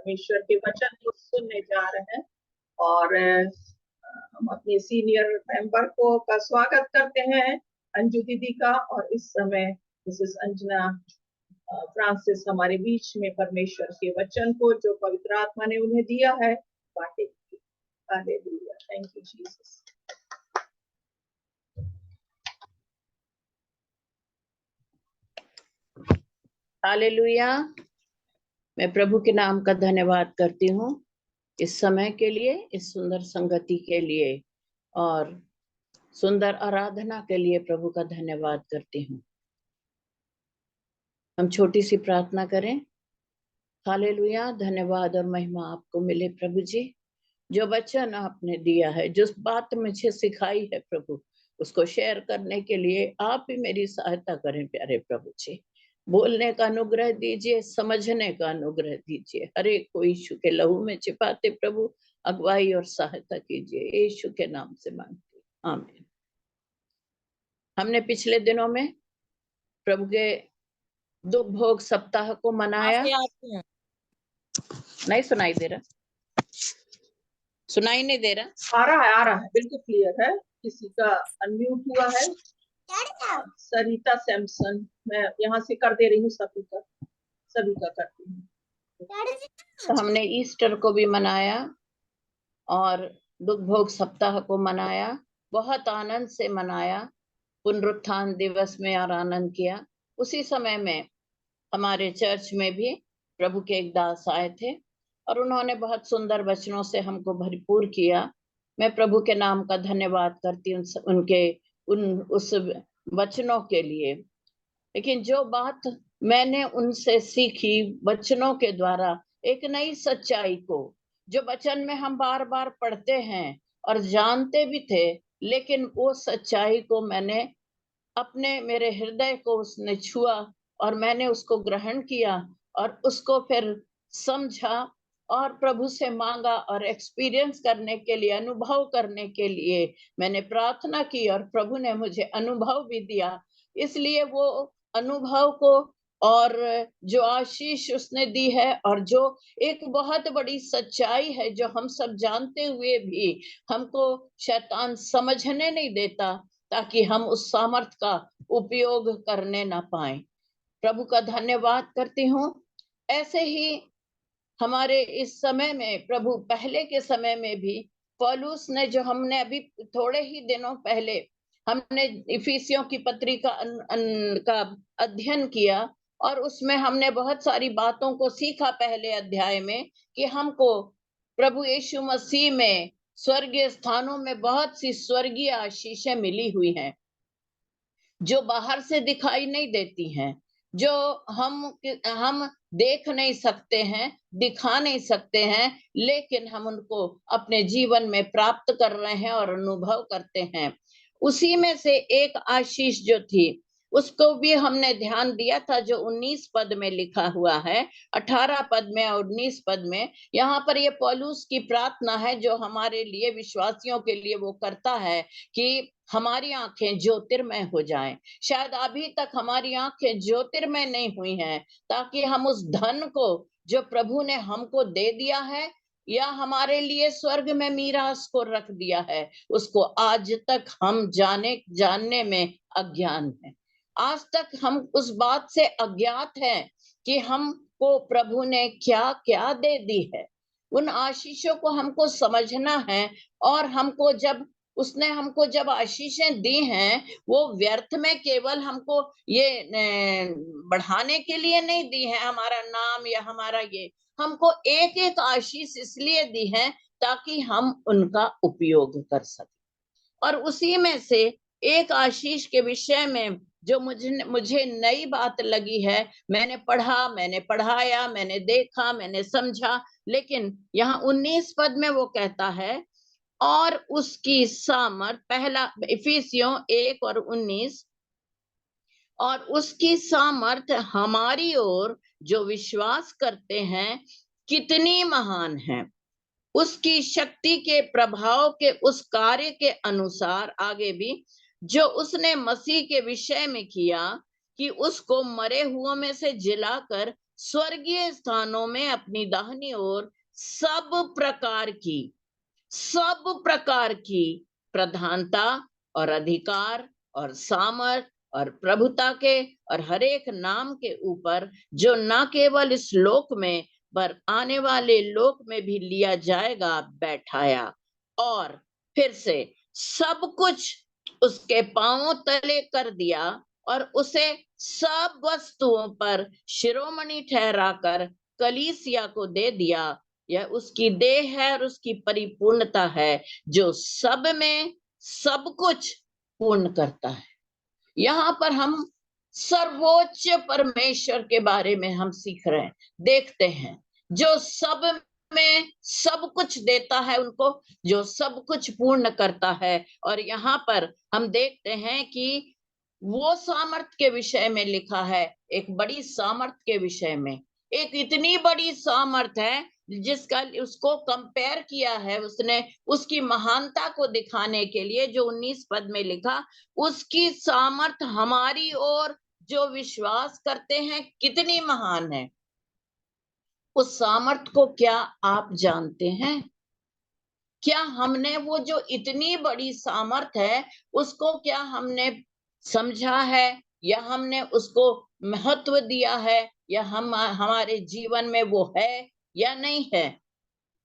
परमेश्वर के वचन को सुनने जा रहे हैं और हम अपने सीनियर मेंबर को का स्वागत करते हैं, अंजू दीदी का। और इस समय मिसेस अंजना फ्रांसिस हमारे बीच में परमेश्वर के वचन को जो पवित्र आत्मा ने उन्हें दिया है बांटेगी। Hallelujah, thank you Jesus. Hallelujah. मैं प्रभु के नाम का धन्यवाद करती हूँ इस समय के लिए, इस सुंदर संगति के लिए और सुंदर आराधना के लिए प्रभु का धन्यवाद करती हूँ। हम छोटी सी प्रार्थना करें। हालेलुया। धन्यवाद और महिमा आपको मिले प्रभु जी, जो वचन आपने दिया है, जो बात मुझे सिखाई है प्रभु, उसको शेयर करने के लिए आप ही मेरी सहायता करें प्यारे प्रभु जी। बोलने का अनुग्रह दीजिए, समझने का अनुग्रह दीजिए। हर एक को यीशु के लहू में छिपाते प्रभु अगुवाई और सहायता कीजिए, यीशु के नाम से मांगते, आमीन। हमने पिछले दिनों में प्रभु के दुख भोग सप्ताह को मनाया। नहीं सुनाई दे रहा? सुनाई नहीं दे रहा? आ रहा है, बिल्कुल क्लियर है। किसी का अनम्यूट हुआ है? सरिता सैमसन, मैं यहाँ से कर दे रही हूँ, सभी का करती हूँ। तो हमने ईस्टर को भी मनाया और दुख भोग सप्ताह को मनाया, बहुत आनंद से मनाया। पुनरुत्थान दिवस में और आनंद किया। उसी समय में हमारे चर्च में भी प्रभु के एक दास आए थे और उन्होंने बहुत सुंदर वचनों से हमको भरपूर किया। मैं प्रभु के नाम का धन्यवाद करती हूँ उनके उस वचनों के लिए। लेकिन जो बात मैंने उनसे सीखी वचनों के द्वारा, एक नई सच्चाई को, जो वचन में हम बार बार पढ़ते हैं और जानते भी थे, लेकिन वो सच्चाई को मैंने मेरे हृदय को उसने छुआ और मैंने उसको ग्रहण किया और उसको फिर समझा और प्रभु से मांगा और एक्सपीरियंस करने के लिए, अनुभव करने के लिए मैंने प्रार्थना की और प्रभु ने मुझे अनुभव भी दिया। इसलिए वो अनुभव को और जो आशीष उसने दी है और जो एक बहुत बड़ी सच्चाई है जो हम सब जानते हुए भी हमको शैतान समझने नहीं देता, ताकि हम उस सामर्थ का उपयोग करने ना पाए। प्रभु का धन्यवाद करती हूँ। ऐसे ही हमारे इस समय में, प्रभु पहले के समय में भी पौलुस ने, जो हमने अभी थोड़े ही दिनों पहले हमने इफिसियों की पत्री का अध्ययन किया और उसमें हमने बहुत सारी बातों को सीखा। पहले अध्याय में कि हमको प्रभु यीशु मसीह में स्वर्गीय स्थानों में बहुत सी स्वर्गीय आशीषें मिली हुई हैं, जो बाहर से दिखाई नहीं देती हैं, जो हम देख नहीं सकते हैं, दिखा नहीं सकते हैं, लेकिन हम उनको अपने जीवन में प्राप्त कर रहे हैं और अनुभव करते हैं। उसी में से एक आशीष जो थी उसको भी हमने ध्यान दिया था, जो 19 पद में लिखा हुआ है, 18 पद में और 19 पद में। यहाँ पर ये पौलुस की प्रार्थना है जो हमारे लिए, विश्वासियों के लिए वो करता है कि हमारी आंखें ज्योतिर्मय हो जाएं। शायद अभी तक हमारी आंखें ज्योतिर्मय नहीं हुई हैं, ताकि हम उस धन को जो प्रभु ने हमको दे दिया है या हमारे लिए स्वर्ग में मीरास को रख दिया है, उसको आज तक हम जानने में अज्ञान है। आज तक हम उस बात से अज्ञात हैं कि हमको प्रभु ने क्या क्या दे दी है। उन आशीषों को हमको समझना है और हमको उसने हमको जब आशीषें दी हैं, वो व्यर्थ में केवल हमको ये बढ़ाने के लिए नहीं दी है, हमारा नाम या हमारा ये, हमको एक एक आशीष इसलिए दी है ताकि हम उनका उपयोग कर सकें। और उसी में से एक आशीष के विषय में जो मुझे नई बात लगी है, मैंने पढ़ा, मैंने पढ़ाया, मैंने देखा, मैंने समझा, लेकिन यहाँ 19 पद में वो कहता है, और उसकी सामर्थ, पहला इफिसियों 1 और 19, और उसकी सामर्थ हमारी ओर जो विश्वास करते हैं कितनी महान है, उसकी शक्ति के प्रभाव के उस कार्य के अनुसार, आगे भी, जो उसने मसीह के विषय में किया कि उसको मरे हुओं में से जिलाकर स्वर्गीय स्थानों में अपनी दाहिनी ओर सब प्रकार की प्रधानता और अधिकार और सामर्थ और प्रभुता के और हर एक नाम के ऊपर, जो न केवल इस लोक में पर आने वाले लोक में भी लिया जाएगा, बैठाया। और फिर से सब कुछ उसके पांवों तले कर दिया और उसे सब वस्तुओं पर शिरोमणि ठहराकर कलीसिया को दे दिया। यह उसकी देह है और उसकी परिपूर्णता है, जो सब में सब कुछ पूर्ण करता है। यहाँ पर हम सर्वोच्च परमेश्वर के बारे में हम सीख रहे हैं, देखते हैं, जो सब में सब कुछ देता है उनको, जो सब कुछ पूर्ण करता है। और यहाँ पर हम देखते हैं कि वो सामर्थ के विषय में लिखा है, एक बड़ी सामर्थ के विषय में, एक इतनी बड़ी सामर्थ है जिसका उसको कंपेयर किया है उसने, उसकी महानता को दिखाने के लिए, जो 19 पद में लिखा, उसकी सामर्थ हमारी ओर जो विश्वास करते हैं कितनी महान है। उस सामर्थ को क्या आप जानते हैं? क्या हमने वो जो इतनी बड़ी सामर्थ है उसको क्या हमने समझा है, या हमने उसको महत्व दिया है, या हमारे जीवन में वो है या नहीं है?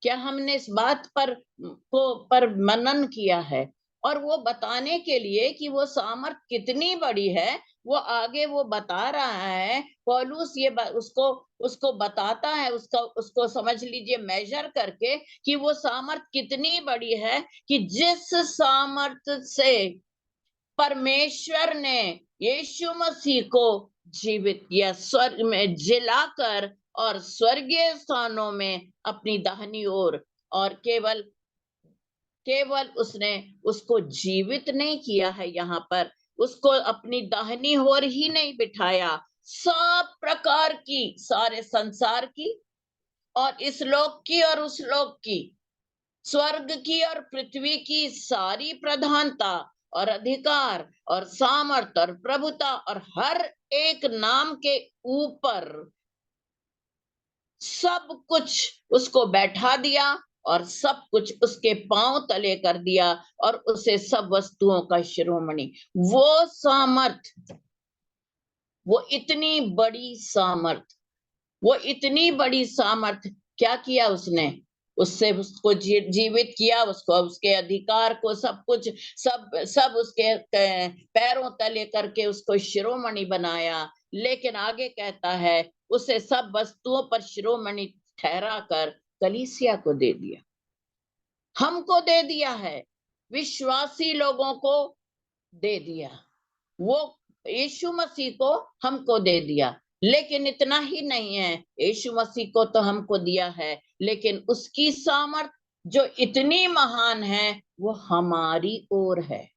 क्या हमने इस बात पर मनन किया है? और वो बताने के लिए कि वो सामर्थ कितनी बड़ी है, वो आगे वो बता रहा है पौलुस, ये उसको बताता है, उसको समझ लीजिए मेजर करके कि वो सामर्थ कितनी बड़ी है, कि जिस सामर्थ से परमेश्वर ने यीशु मसीह को जीवित किया, स्वर्ग में जिलाकर और स्वर्गीय स्थानों में अपनी दाहिनी ओर, और केवल उसने उसको जीवित नहीं किया है, यहाँ पर उसको अपनी दाहिनी ओर ही नहीं बिठाया, सब प्रकार की, सारे संसार की और इस लोक की और उस लोक की, स्वर्ग की और पृथ्वी की सारी प्रधानता और अधिकार और सामर्थ और प्रभुता और हर एक नाम के ऊपर सब कुछ उसको बैठा दिया और सब कुछ उसके पांव तले कर दिया, और उसे सब वस्तुओं का शिरोमणि, वो सामर्थ, वो इतनी बड़ी सामर्थ, वो इतनी बड़ी सामर्थ, क्या किया उसने? उससे उसको जीवित किया, उसको उसके अधिकार को सब कुछ सब उसके पैरों तले करके उसको शिरोमणि बनाया। लेकिन आगे कहता है उसे सब वस्तुओं पर शिरोमणि ठहरा कर कलीसिया को दे दिया, हमको दे दिया है, विश्वासी लोगों को दे दिया, वो यीशु मसीह को हमको दे दिया। लेकिन इतना ही नहीं है, यीशु मसीह को तो हमको दिया है, लेकिन उसकी सामर्थ जो इतनी महान है वो हमारी ओर है,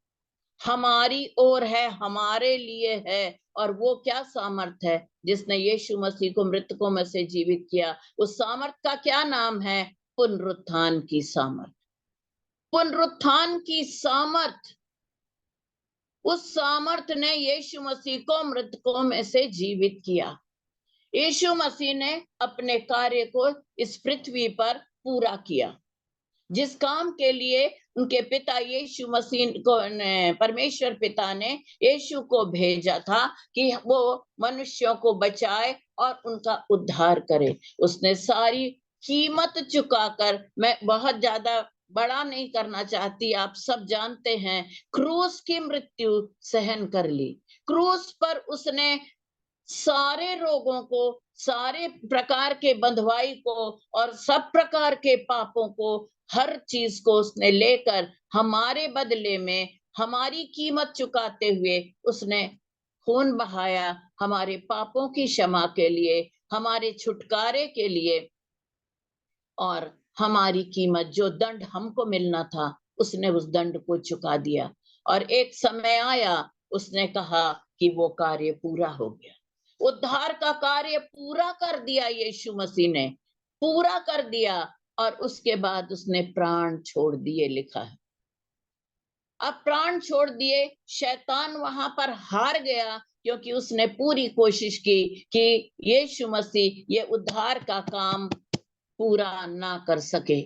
हमारी ओर है, हमारे लिए है। और वो क्या सामर्थ है? जिसने यीशु मसीह को मृतकों में से जीवित किया, उस सामर्थ का क्या नाम है? पुनरुत्थान की सामर्थ, पुनरुत्थान की सामर्थ। उस सामर्थ ने यीशु मसीह को मृतकों में से जीवित किया। यीशु मसीह ने अपने कार्य को इस पृथ्वी पर पूरा किया, जिस काम के लिए उनके पिता यीशु मसीह को, परमेश्वर पिता ने यीशु को भेजा था कि वो मनुष्यों को बचाए और उनका उद्धार करे। उसने सारी कीमत चुकाकर, मैं बहुत ज्यादा बड़ा नहीं करना चाहती, आप सब जानते हैं, क्रूस की मृत्यु सहन कर ली। क्रूस पर उसने सारे रोगों को, सारे प्रकार के बंधुआई को और सब प्रकार के पापों को, हर चीज को उसने लेकर हमारे बदले में, हमारी कीमत चुकाते हुए उसने खून बहाया, हमारे पापों की क्षमा के लिए, हमारे छुटकारे के लिए। और हमारी कीमत, जो दंड हमको मिलना था, उसने उस दंड को चुका दिया। और एक समय आया, उसने कहा कि वो कार्य पूरा हो गया, उद्धार का कार्य पूरा कर दिया, यीशु मसीह ने पूरा कर दिया। और उसके बाद उसने प्राण छोड़ दिए, लिखा है। अब प्राण छोड़ दिए, शैतान वहां पर हार गया, क्योंकि उसने पूरी कोशिश की कि यीशु मसीह ये उद्धार का काम पूरा ना कर सके,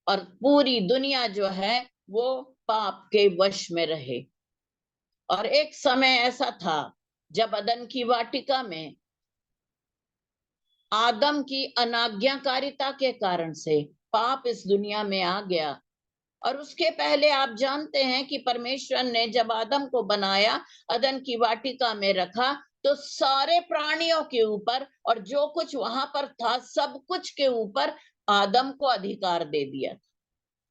और पूरी दुनिया जो है वो पाप के वश में रहे। और एक समय ऐसा था जब अदन की वाटिका में आदम की अनाज्ञाकारिता के कारण से पाप इस दुनिया में आ गया। और उसके पहले आप जानते हैं कि परमेश्वर ने जब आदम को बनाया, अदन की वाटिका में रखा, तो सारे प्राणियों के ऊपर और जो कुछ वहां पर था सब कुछ के ऊपर आदम को अधिकार दे दिया।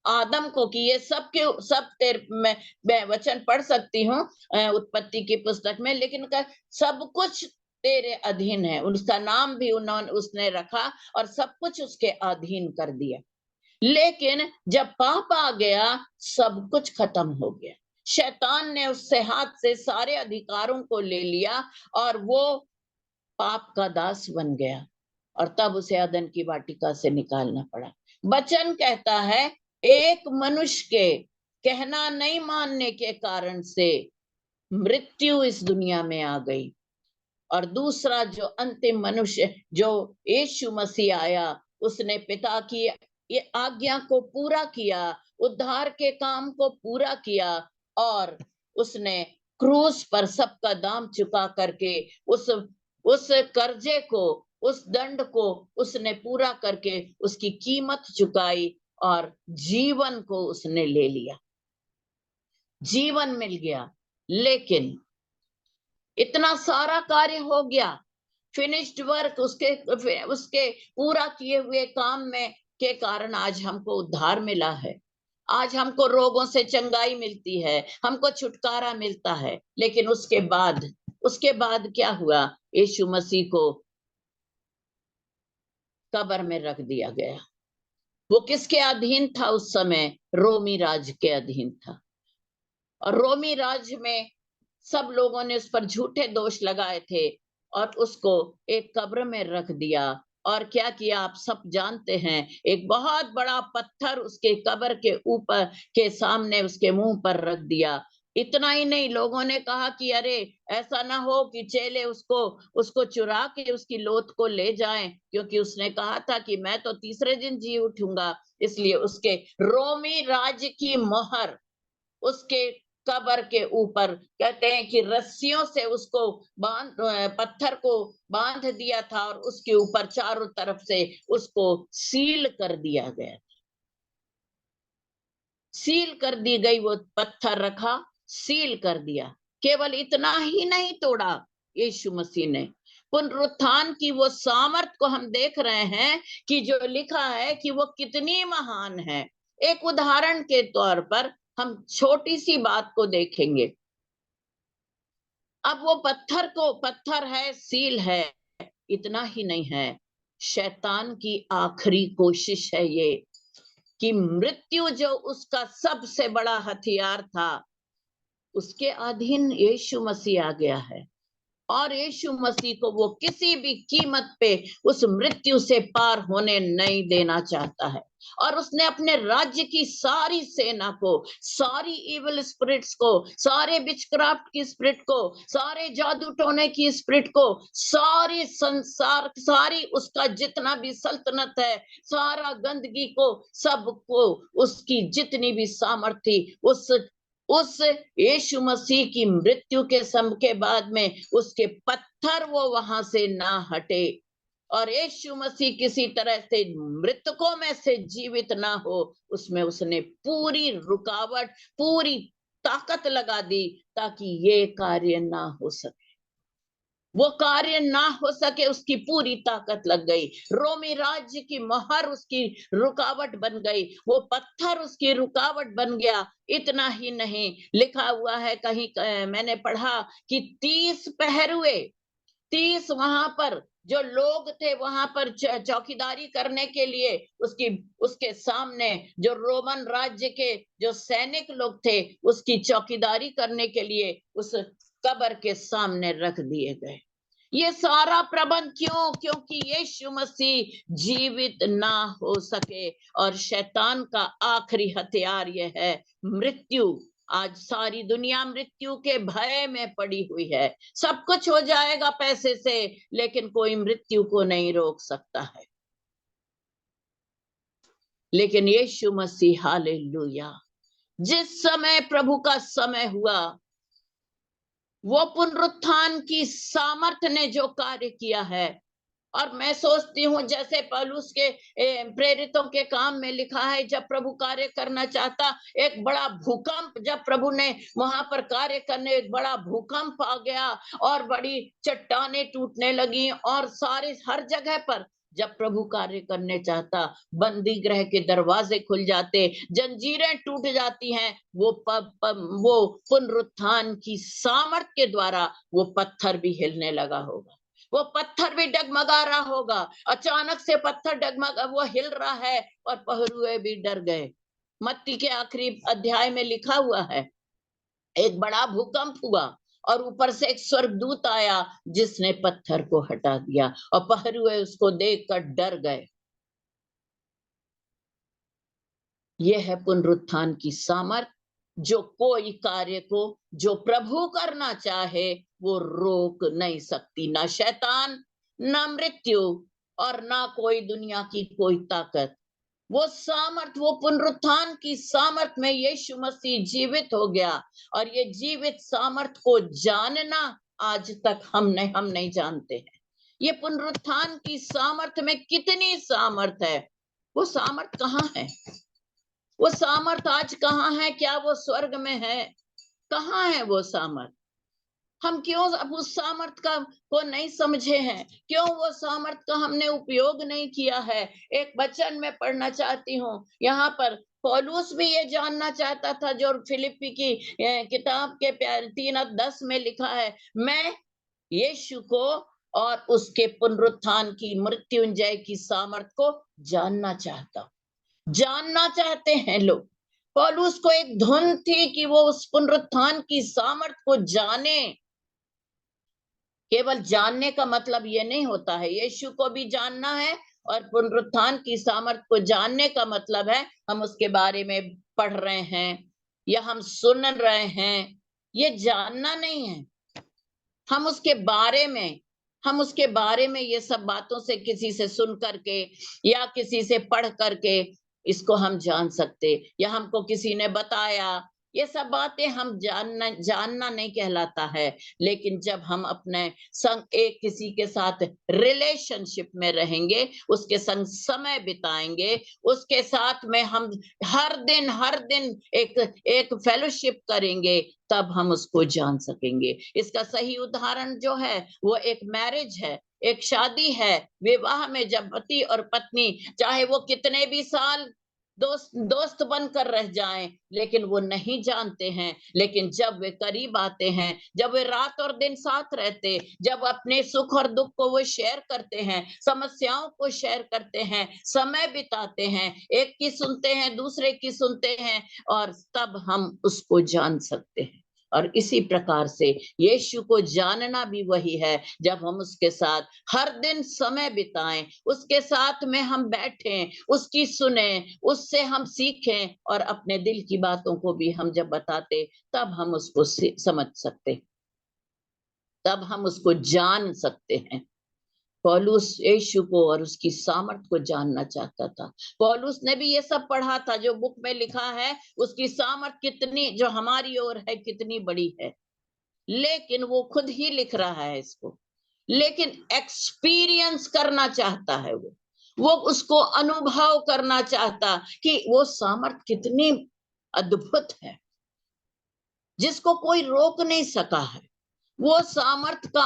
आदम को कि ये सब के सब तेरे मैं वचन पढ़ सकती हूँ उत्पत्ति की पुस्तक में, लेकिन सब कुछ तेरे अधीन है। उसका नाम भी उसने रखा और सब कुछ उसके अधीन कर दिया। लेकिन जब पाप आ गया, सब कुछ खत्म हो गया। शैतान ने उससे हाथ से सारे अधिकारों को ले लिया और वो पाप का दास बन गया, और तब उसे अदन की वाटिका से निकालना पड़ा। वचन कहता है एक मनुष्य के कहना नहीं मानने के कारण से मृत्यु इस दुनिया में आ गई, और दूसरा जो अंतिम मनुष्य जो यीशु मसीह आया, उसने पिता की ये आज्ञा को पूरा किया, उद्धार के काम को पूरा किया, और उसने क्रूस पर सबका दाम चुका करके उस कर्जे को, उस दंड को उसने पूरा करके उसकी कीमत चुकाई, और जीवन को उसने ले लिया, जीवन मिल गया। लेकिन इतना सारा कार्य हो गया, फिनिश्ड वर्क, उसके पूरा किए हुए काम में के कारण आज हमको उद्धार मिला है, आज हमको रोगों से चंगाई मिलती है, हमको छुटकारा मिलता है। लेकिन उसके बाद क्या हुआ? यीशु मसीह को कब्र में रख दिया गया। वो किसके अधीन था उस समय? रोमी राज के अधीन था। और रोमी राज में सब लोगों ने उस पर झूठे दोष लगाए थे और उसको एक कब्र में रख दिया। और क्या किया आप सब जानते हैं, एक बहुत बड़ा पत्थर उसके कब्र के ऊपर के सामने उसके मुंह पर रख दिया। इतना ही नहीं, लोगों ने कहा कि अरे ऐसा ना हो कि चेले उसको चुरा के उसकी लोथ को ले जाएं, क्योंकि उसने कहा था कि मैं तो तीसरे दिन जी उठूंगा। इसलिए उसके रोमी राज्य की मोहर उसके कब्र के ऊपर, कहते हैं कि रस्सियों से उसको पत्थर को बांध दिया था और उसके ऊपर चारों तरफ से उसको सील कर दिया गया, सील कर दी गई। वो पत्थर रखा, सील कर दिया। केवल इतना ही नहीं तोड़ा यीशु मसीह ने, पुनरुत्थान की वो सामर्थ को हम देख रहे हैं कि जो लिखा है कि वो कितनी महान है। एक उदाहरण के तौर पर हम छोटी सी बात को देखेंगे। अब वो पत्थर है, सील है, इतना ही नहीं है, शैतान की आखिरी कोशिश है ये कि मृत्यु जो उसका सबसे बड़ा हथियार था, उसके अधीन यीशु मसीह आ गया है। और यीशु मसीह को वो किसी भी कीमत पे उस मृत्यु से पार होने नहीं देना चाहता है। और उसने अपने राज्य की सारी सेना को, सारी इविल स्पिरिट्स को, सारे विचक्राफ्ट की स्पिरिट को, सारे जादू टोने की स्पिरिट को, सारी संसार, सारी उसका जितना भी सल्तनत है, सारा गंदगी को, सबको, उसकी जितनी भी सामर्थ्य उस यीशु मसीह की मृत्यु के सम के बाद में उसके पत्थर वो वहां से ना हटे, और यीशु मसीह किसी तरह से मृतकों में से जीवित ना हो, उसमें उसने पूरी रुकावट, पूरी ताकत लगा दी ताकि ये कार्य ना हो सके। वो कार्य ना हो सके, उसकी पूरी ताकत लग गई। रोमी राज्य की मोहर उसकी रुकावट बन गई, वो पत्थर उसकी रुकावट बन गया। इतना ही नहीं, लिखा हुआ है कहीं, मैंने पढ़ा कि 30 पहरुए, 30 वहां पर जो लोग थे वहां पर चौकीदारी करने के लिए, उसके सामने जो रोमन राज्य के जो सैनिक लोग थे उसकी चौकीदारी करने के लिए उस कब्र के सामने रख दिए गए। ये सारा प्रबंध क्यों? क्योंकि यीशु मसीह जीवित ना हो सके। और शैतान का आखिरी हथियार यह है मृत्यु, आज सारी दुनिया मृत्यु के भय में पड़ी हुई है। सब कुछ हो जाएगा पैसे से, लेकिन कोई मृत्यु को नहीं रोक सकता है। लेकिन यीशु मसीह, हालेलुया, जिस समय प्रभु का समय हुआ, वो पुनरुत्थान की सामर्थ्य ने जो कार्य किया है, और मैं सोचती हूँ जैसे पौलुस के प्रेरितों के काम में लिखा है, जब प्रभु कार्य करना चाहता, एक बड़ा भूकंप, जब प्रभु ने वहां पर कार्य करने, एक बड़ा भूकंप आ गया और बड़ी चट्टानें टूटने लगी, और सारे हर जगह पर जब प्रभु कार्य करने चाहता, बंदी गृह के दरवाजे खुल जाते, जंजीरें टूट जाती हैं। वो पुनरुत्थान की सामर्थ के द्वारा वो पत्थर भी हिलने लगा होगा, वो पत्थर भी डगमगा रहा होगा। अचानक से पत्थर डगमगा, वो हिल रहा है और पहरुए भी डर गए। मत्ती के आखिरी अध्याय में लिखा हुआ है, एक बड़ा भूकंप हुआ और ऊपर से एक स्वर्गदूत आया जिसने पत्थर को हटा दिया, और पहरुए उसको देखकर डर गए। यह है पुनरुत्थान की सामर्थ, जो कोई कार्य को जो प्रभु करना चाहे वो रोक नहीं सकती, ना शैतान, ना मृत्यु, और ना कोई दुनिया की कोई ताकत। वो सामर्थ, वो पुनरुत्थान की सामर्थ में यीशु मसीह जीवित हो गया, और ये जीवित सामर्थ को जानना आज तक हम नहीं जानते हैं। ये पुनरुत्थान की सामर्थ में कितनी सामर्थ है, वो सामर्थ कहाँ है? वो सामर्थ आज कहाँ है? क्या वो स्वर्ग में है? कहाँ है वो सामर्थ? हम क्यों अब उस सामर्थ का को नहीं समझे हैं? क्यों वो सामर्थ का हमने उपयोग नहीं किया है? एक वचन में पढ़ना चाहती हूँ, यहाँ पर पौलुस भी ये जानना चाहता था, जो फिलिप्पी की किताब के 3:10 में लिखा है, मैं यीशु को और उसके पुनरुत्थान की, मृत्युंजय की सामर्थ को जानना चाहता हूँ। जानना चाहते हैं लोग। पौलुस को एक धुन थी कि वो उस पुनरुत्थान की सामर्थ को जाने। केवल जानने का मतलब ये नहीं होता है, यीशु को भी जानना है, और पुनरुत्थान की सामर्थ को जानने का मतलब है हम उसके बारे में पढ़ रहे हैं या हम सुन रहे हैं, ये जानना नहीं है। हम उसके बारे में ये सब बातों से, किसी से सुन करके या किसी से पढ़ करके इसको हम जान सकते, या हमको किसी ने बताया, ये सब बातें हम जानना नहीं कहलाता है। लेकिन जब हम अपने संग एक किसी के साथ रिलेशनशिप में रहेंगे, उसके संग समय बिताएंगे, उसके साथ में हम हर दिन एक फेलोशिप करेंगे, तब हम उसको जान सकेंगे। इसका सही उदाहरण जो है वो एक मैरिज है, एक शादी है। विवाह में जब पति और पत्नी चाहे वो कितने भी साल दोस्त बनकर रह जाएं, लेकिन वो नहीं जानते हैं, लेकिन जब वे करीब आते हैं, जब वे रात और दिन साथ रहते, जब अपने सुख और दुख को वो शेयर करते हैं, समस्याओं को शेयर करते हैं, समय बिताते हैं, एक की सुनते हैं, दूसरे की सुनते हैं, और तब हम उसको जान सकते हैं। और इसी प्रकार से यीशु को जानना भी वही है, जब हम उसके साथ हर दिन समय बिताएं, उसके साथ में हम बैठें, उसकी सुने, उससे हम सीखें, और अपने दिल की बातों को भी हम जब बताते, तब हम उसको समझ सकते, तब हम उसको जान सकते हैं। पौलुस यीशु को और उसकी सामर्थ को जानना चाहता था। पौलुस ने भी ये सब पढ़ा था जो बुक में लिखा है, उसकी सामर्थ कितनी जो हमारी ओर है कितनी बड़ी है, लेकिन वो खुद ही लिख रहा है इसको, लेकिन एक्सपीरियंस करना चाहता है, वो उसको अनुभव करना चाहता कि वो सामर्थ कितनी अद्भुत है, जिसको कोई रोक नहीं सका है। वो सामर्थ का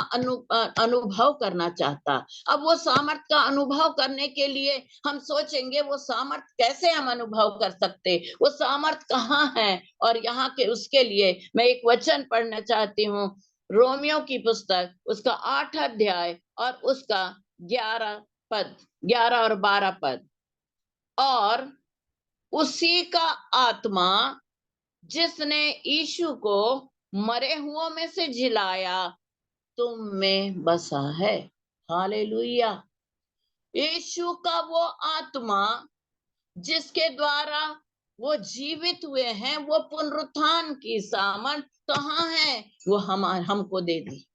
अनुभव करना चाहता। अब वो सामर्थ का अनुभव करने के लिए हम सोचेंगे वो सामर्थ कैसे हम अनुभव कर सकते, वो सामर्थ कहाँ है? और यहाँ के उसके लिए मैं एक वचन पढ़ना चाहती हूँ, रोमियो की पुस्तक, उसका 8 अध्याय और उसका 11 और 12 पद। और उसी का आत्मा जिसने यीशु को मरे हुओं में से जिलाया, तुम में बसा है। हालेलुया। यीशु का वो आत्मा जिसके द्वारा वो जीवित हुए हैं, वो पुनरुत्थान की सामर्थ कहाँ है? वो हमको दे दी,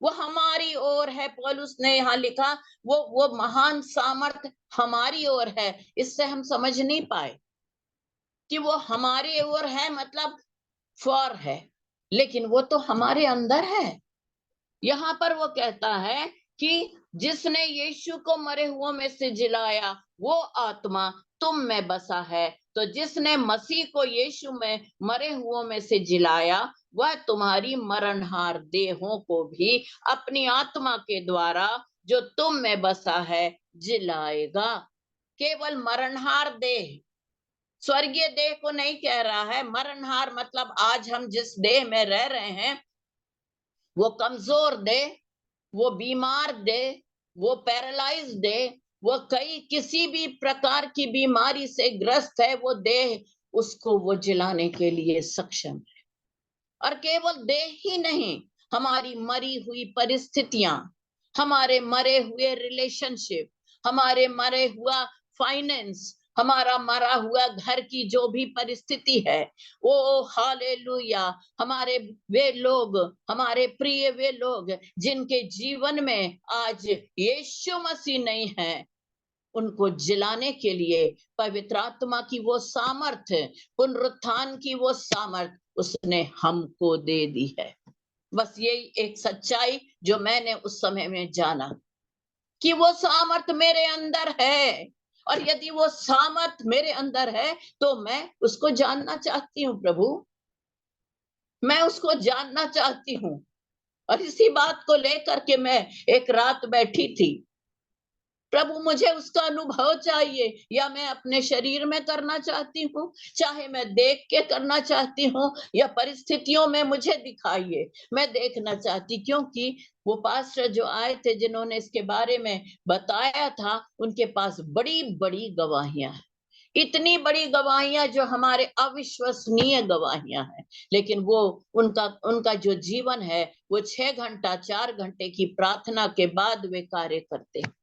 वो हमारी ओर है। पौलुस ने यहाँ लिखा वो महान सामर्थ हमारी ओर है। इससे हम समझ नहीं पाए कि वो हमारे ओर है मतलब फॉर है, लेकिन वो तो हमारे अंदर है। यहाँ पर वो कहता है कि जिसने यीशु को मरे हुओं में से जिलाया, वो आत्मा तुम में बसा है। तो जिसने मसीह को यीशु में मरे हुओं में से जिलाया, वह तुम्हारी मरणहार देहों को भी अपनी आत्मा के द्वारा जो तुम में बसा है जिलाएगा। केवल मरणहार देह, स्वर्गीय देह को नहीं कह रहा है। मरणहार मतलब आज हम जिस देह में रह रहे हैं, वो कमजोर दे, वो बीमार दे, वो पैरालाइज दे, वो किसी भी प्रकार की बीमारी से ग्रस्त है, वो देह उसको वो जिलाने के लिए सक्षम है। और केवल देह ही नहीं, हमारी मरी हुई परिस्थितियां, हमारे मरे हुए रिलेशनशिप, हमारे मरे हुआ फाइनेंस, हमारा मरा हुआ घर की जो भी परिस्थिति है, वो हालेलुया, हमारे वे लोग, हमारे प्रिय वे लोग जिनके जीवन में आज यीशु मसीह नहीं है, उनको जिलाने के लिए पवित्र आत्मा की वो सामर्थ, पुनरुत्थान की वो सामर्थ उसने हमको दे दी है। बस यही एक सच्चाई जो मैंने उस समय में जाना कि वो सामर्थ मेरे अंदर है, और यदि वो सामर्थ मेरे अंदर है तो मैं उसको जानना चाहती हूँ। प्रभु, मैं उसको जानना चाहती हूँ। और इसी बात को लेकर के मैं एक रात बैठी थी, प्रभु मुझे उसका अनुभव चाहिए, या मैं अपने शरीर में करना चाहती हूँ, चाहे मैं देख के करना चाहती हूँ, या परिस्थितियों में मुझे दिखाइए, मैं देखना चाहती। क्योंकि वो पास्टर जो आए थे, जिन्होंने इसके बारे में बताया था, उनके पास बड़ी बड़ी गवाहियां हैं, इतनी बड़ी गवाहियां जो हमारे अविश्वसनीय गवाहियां हैं। लेकिन वो उनका उनका जो जीवन है, वो 6 घंटा 4 घंटे की प्रार्थना के बाद वे कार्य करते हैं।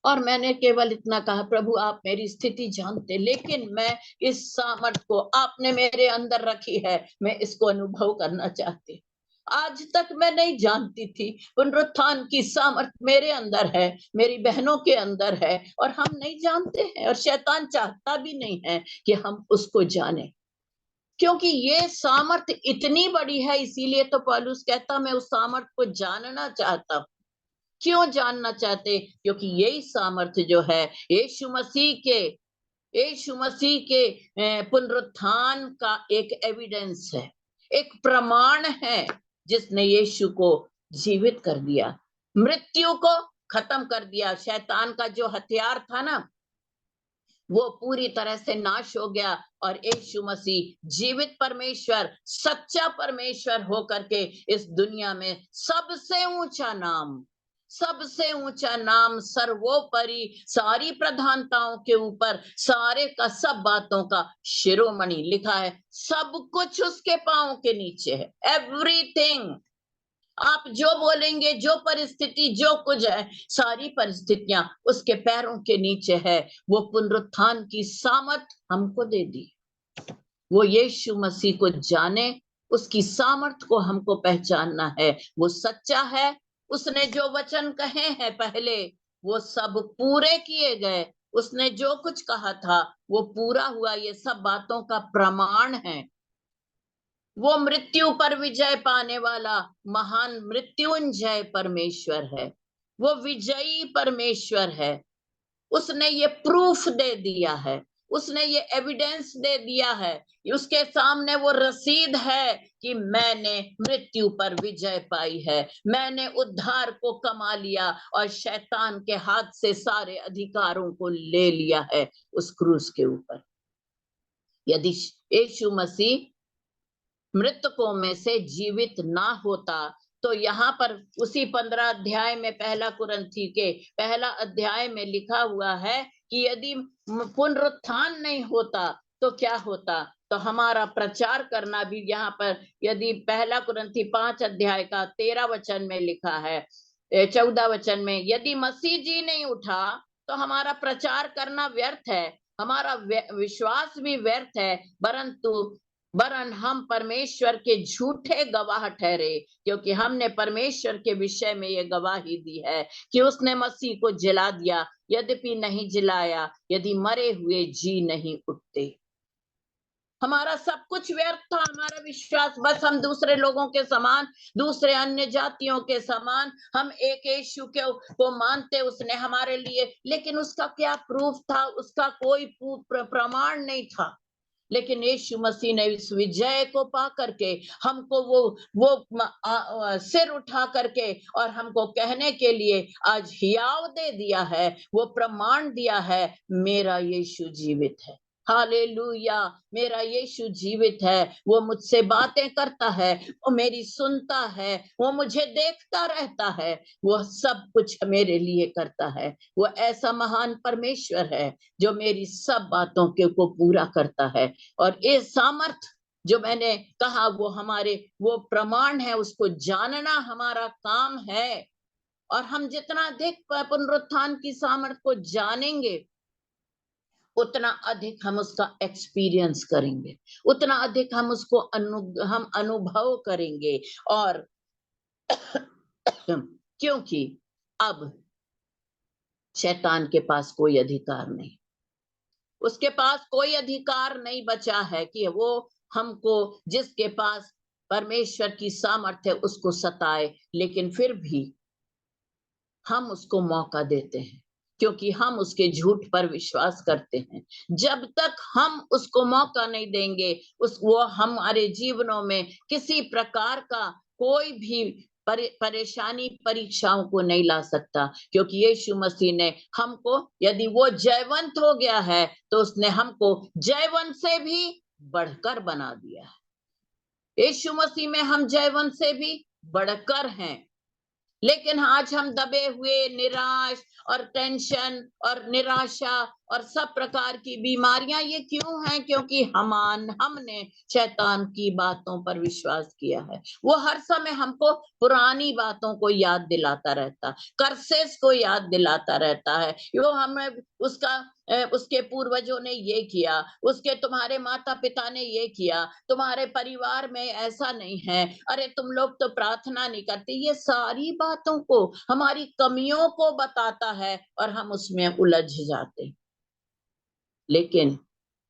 और मैंने केवल इतना कहा, प्रभु आप मेरी स्थिति जानते, लेकिन मैं इस सामर्थ को आपने मेरे अंदर रखी है, मैं इसको अनुभव करना चाहती। आज तक मैं नहीं जानती थी पुनरुत्थान की सामर्थ मेरे अंदर है, मेरी बहनों के अंदर है, और हम नहीं जानते हैं, और शैतान चाहता भी नहीं है कि हम उसको जाने, क्योंकि ये सामर्थ इतनी बड़ी है। इसीलिए तो पौलुस कहता मैं उस सामर्थ को जानना चाहता हूँ। क्यों जानना चाहते? क्योंकि यही सामर्थ्य जो है यीशु मसीह के पुनरुत्थान का एक एविडेंस है, एक प्रमाण है, जिसने यीशु को जीवित कर दिया, मृत्यु को खत्म कर दिया। शैतान का जो हथियार था ना, वो पूरी तरह से नाश हो गया, और यीशु मसीह जीवित परमेश्वर, सच्चा परमेश्वर होकर के इस दुनिया में सबसे ऊंचा नाम, सर्वोपरि सारी प्रधानताओं के ऊपर, सारे का सब बातों का शिरोमणि लिखा है, सब कुछ उसके पांव के नीचे है। एवरीथिंग, आप जो बोलेंगे, जो परिस्थिति, जो कुछ है, सारी परिस्थितियां उसके पैरों के नीचे है। वो पुनरुत्थान की सामर्थ हमको दे दी। वो यीशु मसीह को जाने, उसकी सामर्थ को हमको पहचानना है। वो सच्चा है, उसने जो वचन कहे हैं पहले, वो सब पूरे किए गए। उसने जो कुछ कहा था वो पूरा हुआ। ये सब बातों का प्रमाण है। वो मृत्यु पर विजय पाने वाला महान मृत्युंजय परमेश्वर है, वो विजयी परमेश्वर है। उसने ये प्रूफ दे दिया है, उसने ये एविडेंस दे दिया है, उसके सामने वो रसीद है कि मैंने मृत्यु पर विजय पाई है, मैंने उद्धार को कमा लिया, और शैतान के हाथ से सारे अधिकारों को ले लिया है उस क्रूस के ऊपर। यदि यीशु मसीह मृतकों में से जीवित ना होता, तो यहाँ पर उसी 15 अध्याय में, पहला कुरिन्थी के पहला अध्याय में लिखा हुआ है कि यदि पुनरुत्थान नहीं होता तो क्या होता? तो हमारा प्रचार करना भी, यहाँ पर यदि पहला कुरिन्थी 5 अध्याय का 13 वचन में लिखा है, 14 वचन में, यदि मसीह जी नहीं उठा तो हमारा प्रचार करना व्यर्थ है। हमारा विश्वास भी व्यर्थ है, वरन हम परमेश्वर के झूठे गवाह ठहरे, क्योंकि हमने परमेश्वर के विषय में ये गवाही दी है कि उसने मसीह को जिला दिया, यद्यपि नहीं जिलाया, यदि मरे हुए जी नहीं उठते। हमारा सब कुछ व्यर्थ था, हमारा विश्वास। बस हम दूसरे लोगों के समान, दूसरे अन्य जातियों के समान हम एक यीशु को मानते, उसने हमारे लिए, लेकिन उसका क्या प्रूफ था? उसका कोई प्रमाण नहीं था। लेकिन यीशु मसीह ने इस विजय को पा करके हमको वो सिर उठा करके और हमको कहने के लिए आज हियाव दे दिया है, वो प्रमाण दिया है, मेरा यीशु जीवित है। हालेलुया, मेरा यीशु जीवित है, वो मुझसे बातें करता है, वो मेरी सुनता है, वो मुझे देखता रहता है, वो सब कुछ मेरे लिए करता है। वो ऐसा महान परमेश्वर है जो मेरी सब बातों को पूरा करता है। और ये सामर्थ जो मैंने कहा वो प्रमाण है, उसको जानना हमारा काम है। और हम जितना अधिक पुनरुत्थान की सामर्थ को जानेंगे, उतना अधिक हम उसका एक्सपीरियंस करेंगे, उतना अधिक हम उसको हम अनुभव करेंगे। और क्योंकि अब शैतान के पास कोई अधिकार नहीं, उसके पास कोई अधिकार नहीं बचा है कि वो हमको, जिसके पास परमेश्वर की सामर्थ्य है, उसको सताए। लेकिन फिर भी हम उसको मौका देते हैं, क्योंकि हम उसके झूठ पर विश्वास करते हैं। जब तक हम उसको मौका नहीं देंगे, वो हमारे जीवनों में किसी प्रकार का कोई भी परेशानी, परीक्षाओं को नहीं ला सकता, क्योंकि यीशु मसीह ने हमको, यदि वो जयवंत हो गया है, तो उसने हमको जयवंत से भी बढ़कर बना दिया है। यीशु मसीह में हम जयवंत से भी बढ़कर हैं। लेकिन आज हम दबे हुए, निराश और टेंशन और निराशा और सब प्रकार की बीमारियां ये क्यों हैं? क्योंकि हमने शैतान की बातों पर विश्वास किया है। वो हर समय हमको पुरानी बातों को याद दिलाता रहता, कर्सेस को याद दिलाता रहता है। वो हमें उसके पूर्वजों ने ये किया, उसके तुम्हारे माता पिता ने ये किया, तुम्हारे परिवार में ऐसा नहीं है, अरे तुम लोग तो प्रार्थना नहीं करते। ये सारी बातों को, हमारी कमियों को बताता है और हम उसमें उलझ जाते। लेकिन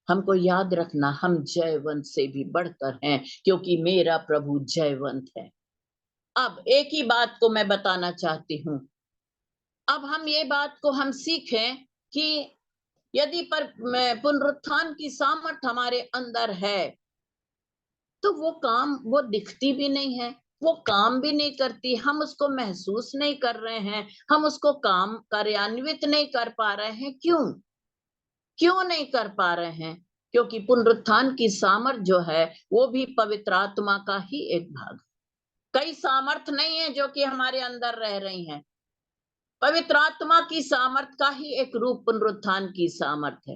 हमको याद रखना, हम जयवंत से भी बढ़कर हैं, क्योंकि मेरा प्रभु जयवंत है। अब एक ही बात को मैं बताना चाहती हूँ। अब हम ये बात को हम सीखें कि यदि पुनरुत्थान की सामर्थ हमारे अंदर है, तो वो दिखती भी नहीं है, वो काम भी नहीं करती, हम उसको महसूस नहीं कर रहे हैं, हम उसको काम कार्यान्वित नहीं कर पा रहे हैं। क्यों नहीं कर पा रहे हैं? क्योंकि पुनरुत्थान की सामर्थ जो है, वो भी पवित्र आत्मा का ही एक भाग। कई सामर्थ नहीं है जो कि हमारे अंदर रह रही हैं। पवित्र आत्मा की सामर्थ का ही एक रूप पुनरुत्थान की सामर्थ है।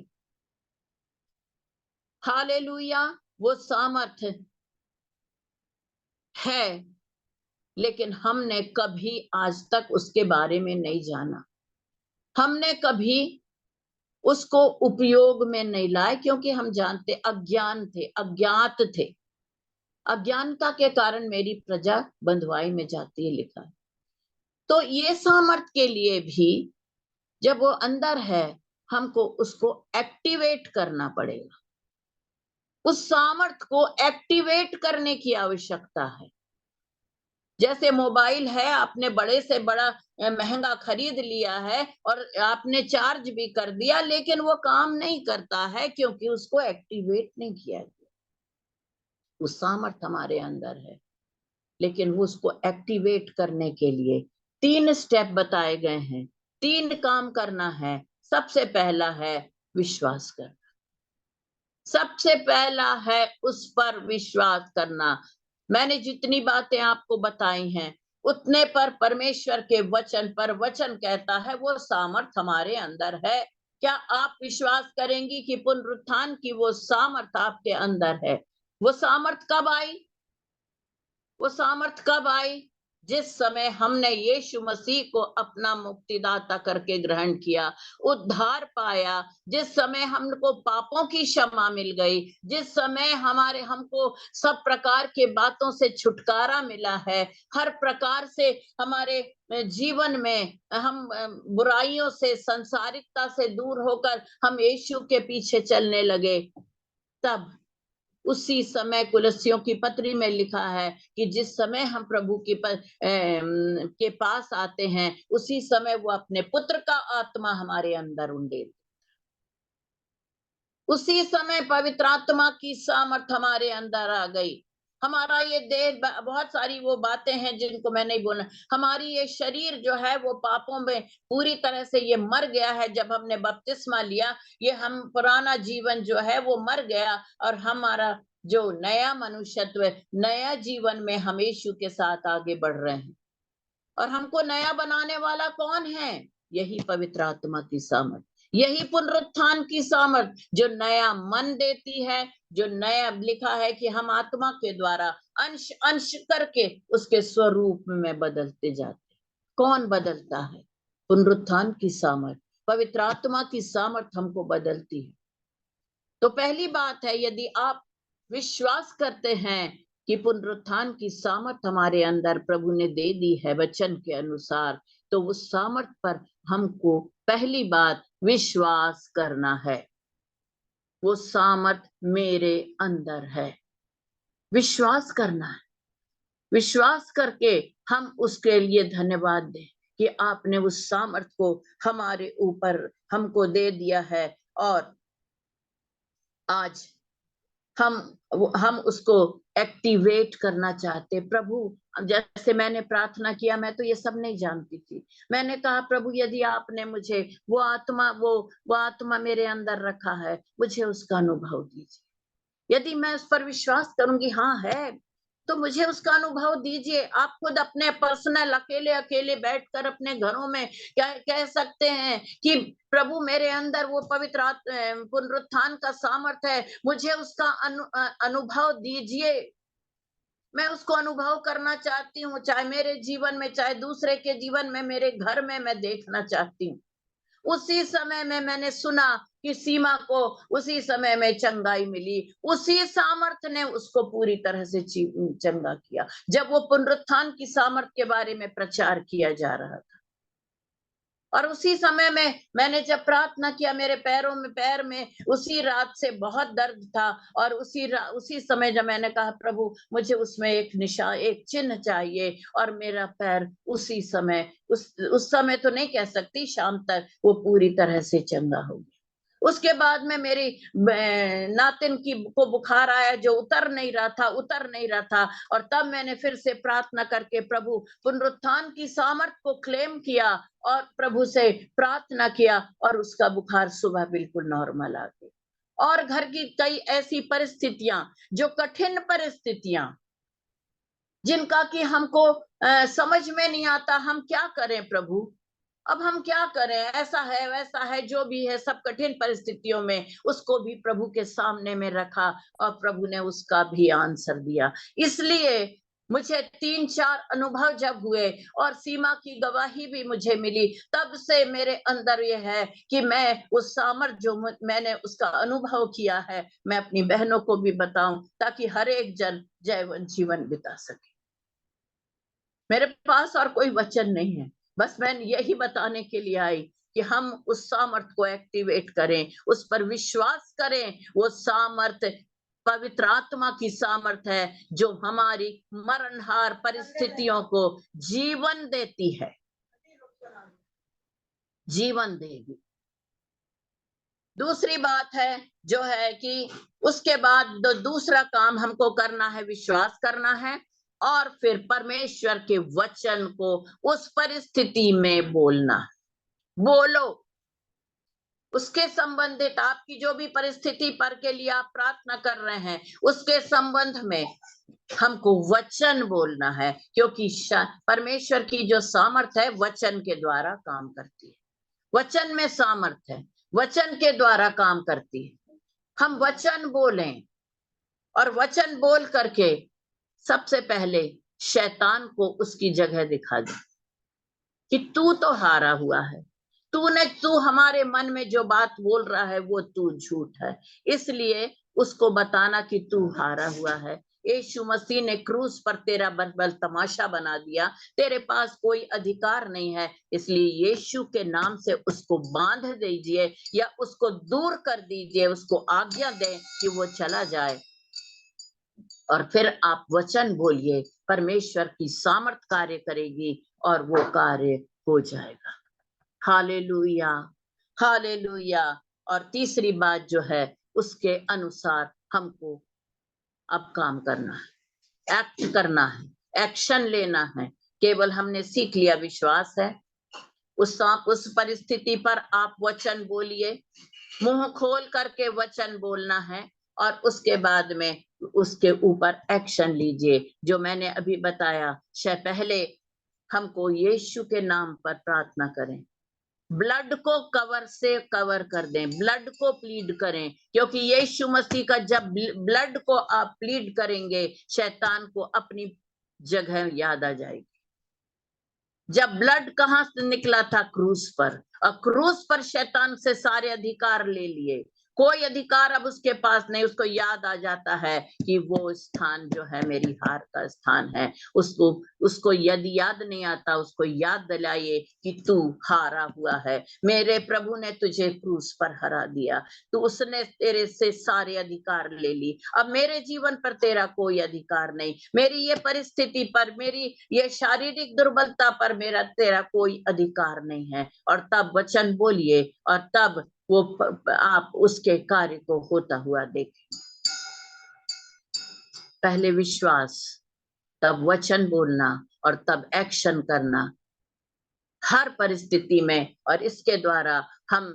हालेलुया, वो सामर्थ है, लेकिन हमने कभी आज तक उसके बारे में नहीं जाना, हमने कभी उसको उपयोग में नहीं लाए, क्योंकि हम जानते अज्ञान थे, अज्ञात थे। अज्ञानता के कारण मेरी प्रजा बंधुआई में जाती है, लिखा है। तो ये सामर्थ के लिए भी जब वो अंदर है, हमको उसको एक्टिवेट करना पड़ेगा। उस सामर्थ को एक्टिवेट करने की आवश्यकता है। जैसे मोबाइल है, आपने बड़े से बड़ा महंगा खरीद लिया है और आपने चार्ज भी कर दिया, लेकिन वो काम नहीं करता है, क्योंकि उसको एक्टिवेट नहीं किया गया। वो सामर्थ हमारे अंदर है, लेकिन वो उसको एक्टिवेट करने के लिए 3 स्टेप बताए गए हैं, 3 काम करना है। सबसे पहला है विश्वास करना। सबसे पहला है उस पर विश्वास करना। मैंने जितनी बातें आपको बताई हैं, उतने पर परमेश्वर के वचन पर वचन कहता है वो सामर्थ हमारे अंदर है। क्या आप विश्वास करेंगी कि पुनरुत्थान की वो सामर्थ आपके अंदर है? वो सामर्थ कब आई? वो सामर्थ कब आई? जिस समय हमने यीशु मसीह को अपना मुक्तिदाता करके ग्रहण किया, उद्धार पाया, जिस समय हमको पापों की क्षमा मिल गई, जिस समय हमको सब प्रकार के बातों से छुटकारा मिला है, हर प्रकार से हमारे जीवन में हम बुराइयों से, संसारिकता से दूर होकर हम यीशु के पीछे चलने लगे, तब उसी समय कुलस्सियों की पत्री में लिखा है कि जिस समय हम प्रभु के पास आते हैं, उसी समय वो अपने पुत्र का आत्मा हमारे अंदर उंडेल, उसी समय पवित्र आत्मा की सामर्थ हमारे अंदर आ गई। हमारा ये देह, बहुत सारी वो बातें हैं जिनको मैं नहीं बोला, हमारी ये शरीर जो है वो पापों में पूरी तरह से ये मर गया है। जब हमने बपतिस्मा लिया, ये हम पुराना जीवन जो है वो मर गया, और हमारा जो नया मनुष्यत्व, नया जीवन में हम यीशु के साथ आगे बढ़ रहे हैं। और हमको नया बनाने वाला कौन है? यही पवित्र आत्मा की सामर्थ, यही पुनरुत्थान की सामर्थ, जो नया मन देती है, जो नया लिखा है कि हम आत्मा के द्वारा अंश अंश करके उसके स्वरूप में बदलते जाते। कौन बदलता है? पुनरुत्थान की सामर्थ, पवित्र आत्मा की सामर्थ हमको बदलती है। तो पहली बात है, यदि आप विश्वास करते हैं कि पुनरुत्थान की सामर्थ हमारे अंदर प्रभु ने दे दी है वचन के अनुसार, तो उस सामर्थ पर हमको पहली बात विश्वास करना है। वो सामर्थ मेरे अंदर है, विश्वास करना है। विश्वास करके हम उसके लिए धन्यवाद दें कि आपने उस सामर्थ को हमारे ऊपर हमको दे दिया है, और आज हम उसको एक्टिवेट करना चाहते। प्रभु, जैसे मैंने प्रार्थना किया, मैं तो ये सब नहीं जानती थी। मैंने कहा, प्रभु यदि आपने मुझे वो आत्मा मेरे अंदर रखा है, मुझे उसका अनुभव दीजिए। यदि मैं उस पर विश्वास करूंगी, हाँ है, तो मुझे उसका अनुभव दीजिए। आप खुद अपने पर्सनल अकेले बैठकर अपने घरों में क्या कह सकते हैं कि प्रभु मेरे अंदर वो पवित्र पुनरुत्थान का सामर्थ है, मुझे उसका अनुभव दीजिए। मैं उसको अनुभव करना चाहती हूँ, चाहे मेरे जीवन में, चाहे दूसरे के जीवन में, मेरे घर में मैं देखना चाहती हूँ। उसी समय में मैंने सुना कि सीमा को उसी समय में चंगाई मिली, उसी सामर्थ ने उसको पूरी तरह से चंगा किया, जब वो पुनरुत्थान की सामर्थ के बारे में प्रचार किया जा रहा था। और उसी समय में मैंने जब प्रार्थना किया, मेरे पैर में उसी रात से बहुत दर्द था, और उसी समय जब मैंने कहा, प्रभु मुझे उसमें एक निशान, एक चिन्ह चाहिए, और मेरा पैर उसी समय, उस समय तो नहीं कह सकती, शाम तक वो पूरी तरह से चंगा हो गया। उसके बाद में मेरी नातिन को बुखार आया, जो उतर नहीं रहा था, और तब मैंने फिर से प्रार्थना करके प्रभु पुनरुत्थान की सामर्थ को क्लेम किया, और प्रभु से प्रार्थना किया, और उसका बुखार सुबह बिल्कुल नॉर्मल आ गया। और घर की कई ऐसी परिस्थितियां, जो कठिन परिस्थितियां, जिनका कि हमको समझ में नहीं आता, हम क्या करें प्रभु, अब हम क्या करें, ऐसा है वैसा है, जो भी है, सब कठिन परिस्थितियों में उसको भी प्रभु के सामने में रखा, और प्रभु ने उसका भी आंसर दिया। इसलिए मुझे 3-4 अनुभव जब हुए, और सीमा की गवाही भी मुझे मिली, तब से मेरे अंदर यह है कि मैं उस सामर्थ जो मैंने उसका अनुभव किया है, मैं अपनी बहनों को भी बताऊं, ताकि हर एक जन जयवंत जीवन बिता सके। मेरे पास और कोई वचन नहीं है, बस मैं यही बताने के लिए आई कि हम उस सामर्थ को एक्टिवेट करें, उस पर विश्वास करें। वो सामर्थ पवित्र आत्मा की सामर्थ है, जो हमारी मरणहार परिस्थितियों को जीवन देती है, जीवन देगी। दूसरी बात है जो है कि उसके बाद दूसरा काम हमको करना है, विश्वास करना है, और फिर परमेश्वर के वचन को उस परिस्थिति में बोलना। बोलो, उसके संबंधित आपकी जो भी परिस्थिति पर के लिए आप प्रार्थना कर रहे हैं, उसके संबंध में हमको वचन बोलना है, क्योंकि परमेश्वर की जो सामर्थ है वचन के द्वारा काम करती है। वचन में सामर्थ है, वचन के द्वारा काम करती है। हम वचन बोलें, और वचन बोल करके सबसे पहले शैतान को उसकी जगह दिखा दे कि तू तो हारा हुआ है, तू हमारे मन में जो बात बोल रहा है वो तू झूठ है, इसलिए उसको बताना कि तू हारा हुआ है। यीशु मसीह ने क्रूस पर तेरा बल तमाशा बना दिया, तेरे पास कोई अधिकार नहीं है, इसलिए यीशु के नाम से उसको बांध दीजिए या उसको दूर कर दीजिए, उसको आज्ञा दें कि वो चला जाए। और फिर आप वचन बोलिए, परमेश्वर की सामर्थ कार्य करेगी और वो कार्य हो जाएगा। Hallelujah, hallelujah. और तीसरी बात जो है, उसके अनुसार हमको अब काम करना है, एक्ट करना है, एक्शन लेना है। केवल हमने सीख लिया विश्वास है, उस परिस्थिति पर आप वचन बोलिए, मुंह खोल करके वचन बोलना है और उसके बाद में उसके ऊपर एक्शन लीजिए। जो मैंने अभी बताया, पहले हमको यीशु के नाम पर प्रार्थना करें, ब्लड को कवर से कवर कर दें, ब्लड को प्लीड करें, क्योंकि यीशु मसीह का जब ब्लड को आप प्लीड करेंगे, शैतान को अपनी जगह याद आ जाएगी। जब ब्लड कहां से निकला था? क्रूस पर, और क्रूस पर शैतान से सारे अधिकार ले लिए, कोई अधिकार अब उसके पास नहीं। उसको याद आ जाता है कि वो स्थान जो है मेरी हार का स्थान है। उसको यदि याद नहीं आता, उसको याद दिलाइए कि तू हारा हुआ है, मेरे प्रभु ने तुझे क्रूस पर हरा दिया, तो उसने तेरे से सारे अधिकार ले ली, अब मेरे जीवन पर तेरा कोई अधिकार नहीं, मेरी ये परिस्थिति पर, मेरी ये शारीरिक दुर्बलता पर मेरा तेरा कोई अधिकार नहीं है। और तब वचन बोलिए और तब वो आप उसके कार्य को होता हुआ देखें। पहले विश्वास, तब वचन बोलना और तब एक्शन करना हर परिस्थिति में। और इसके द्वारा हम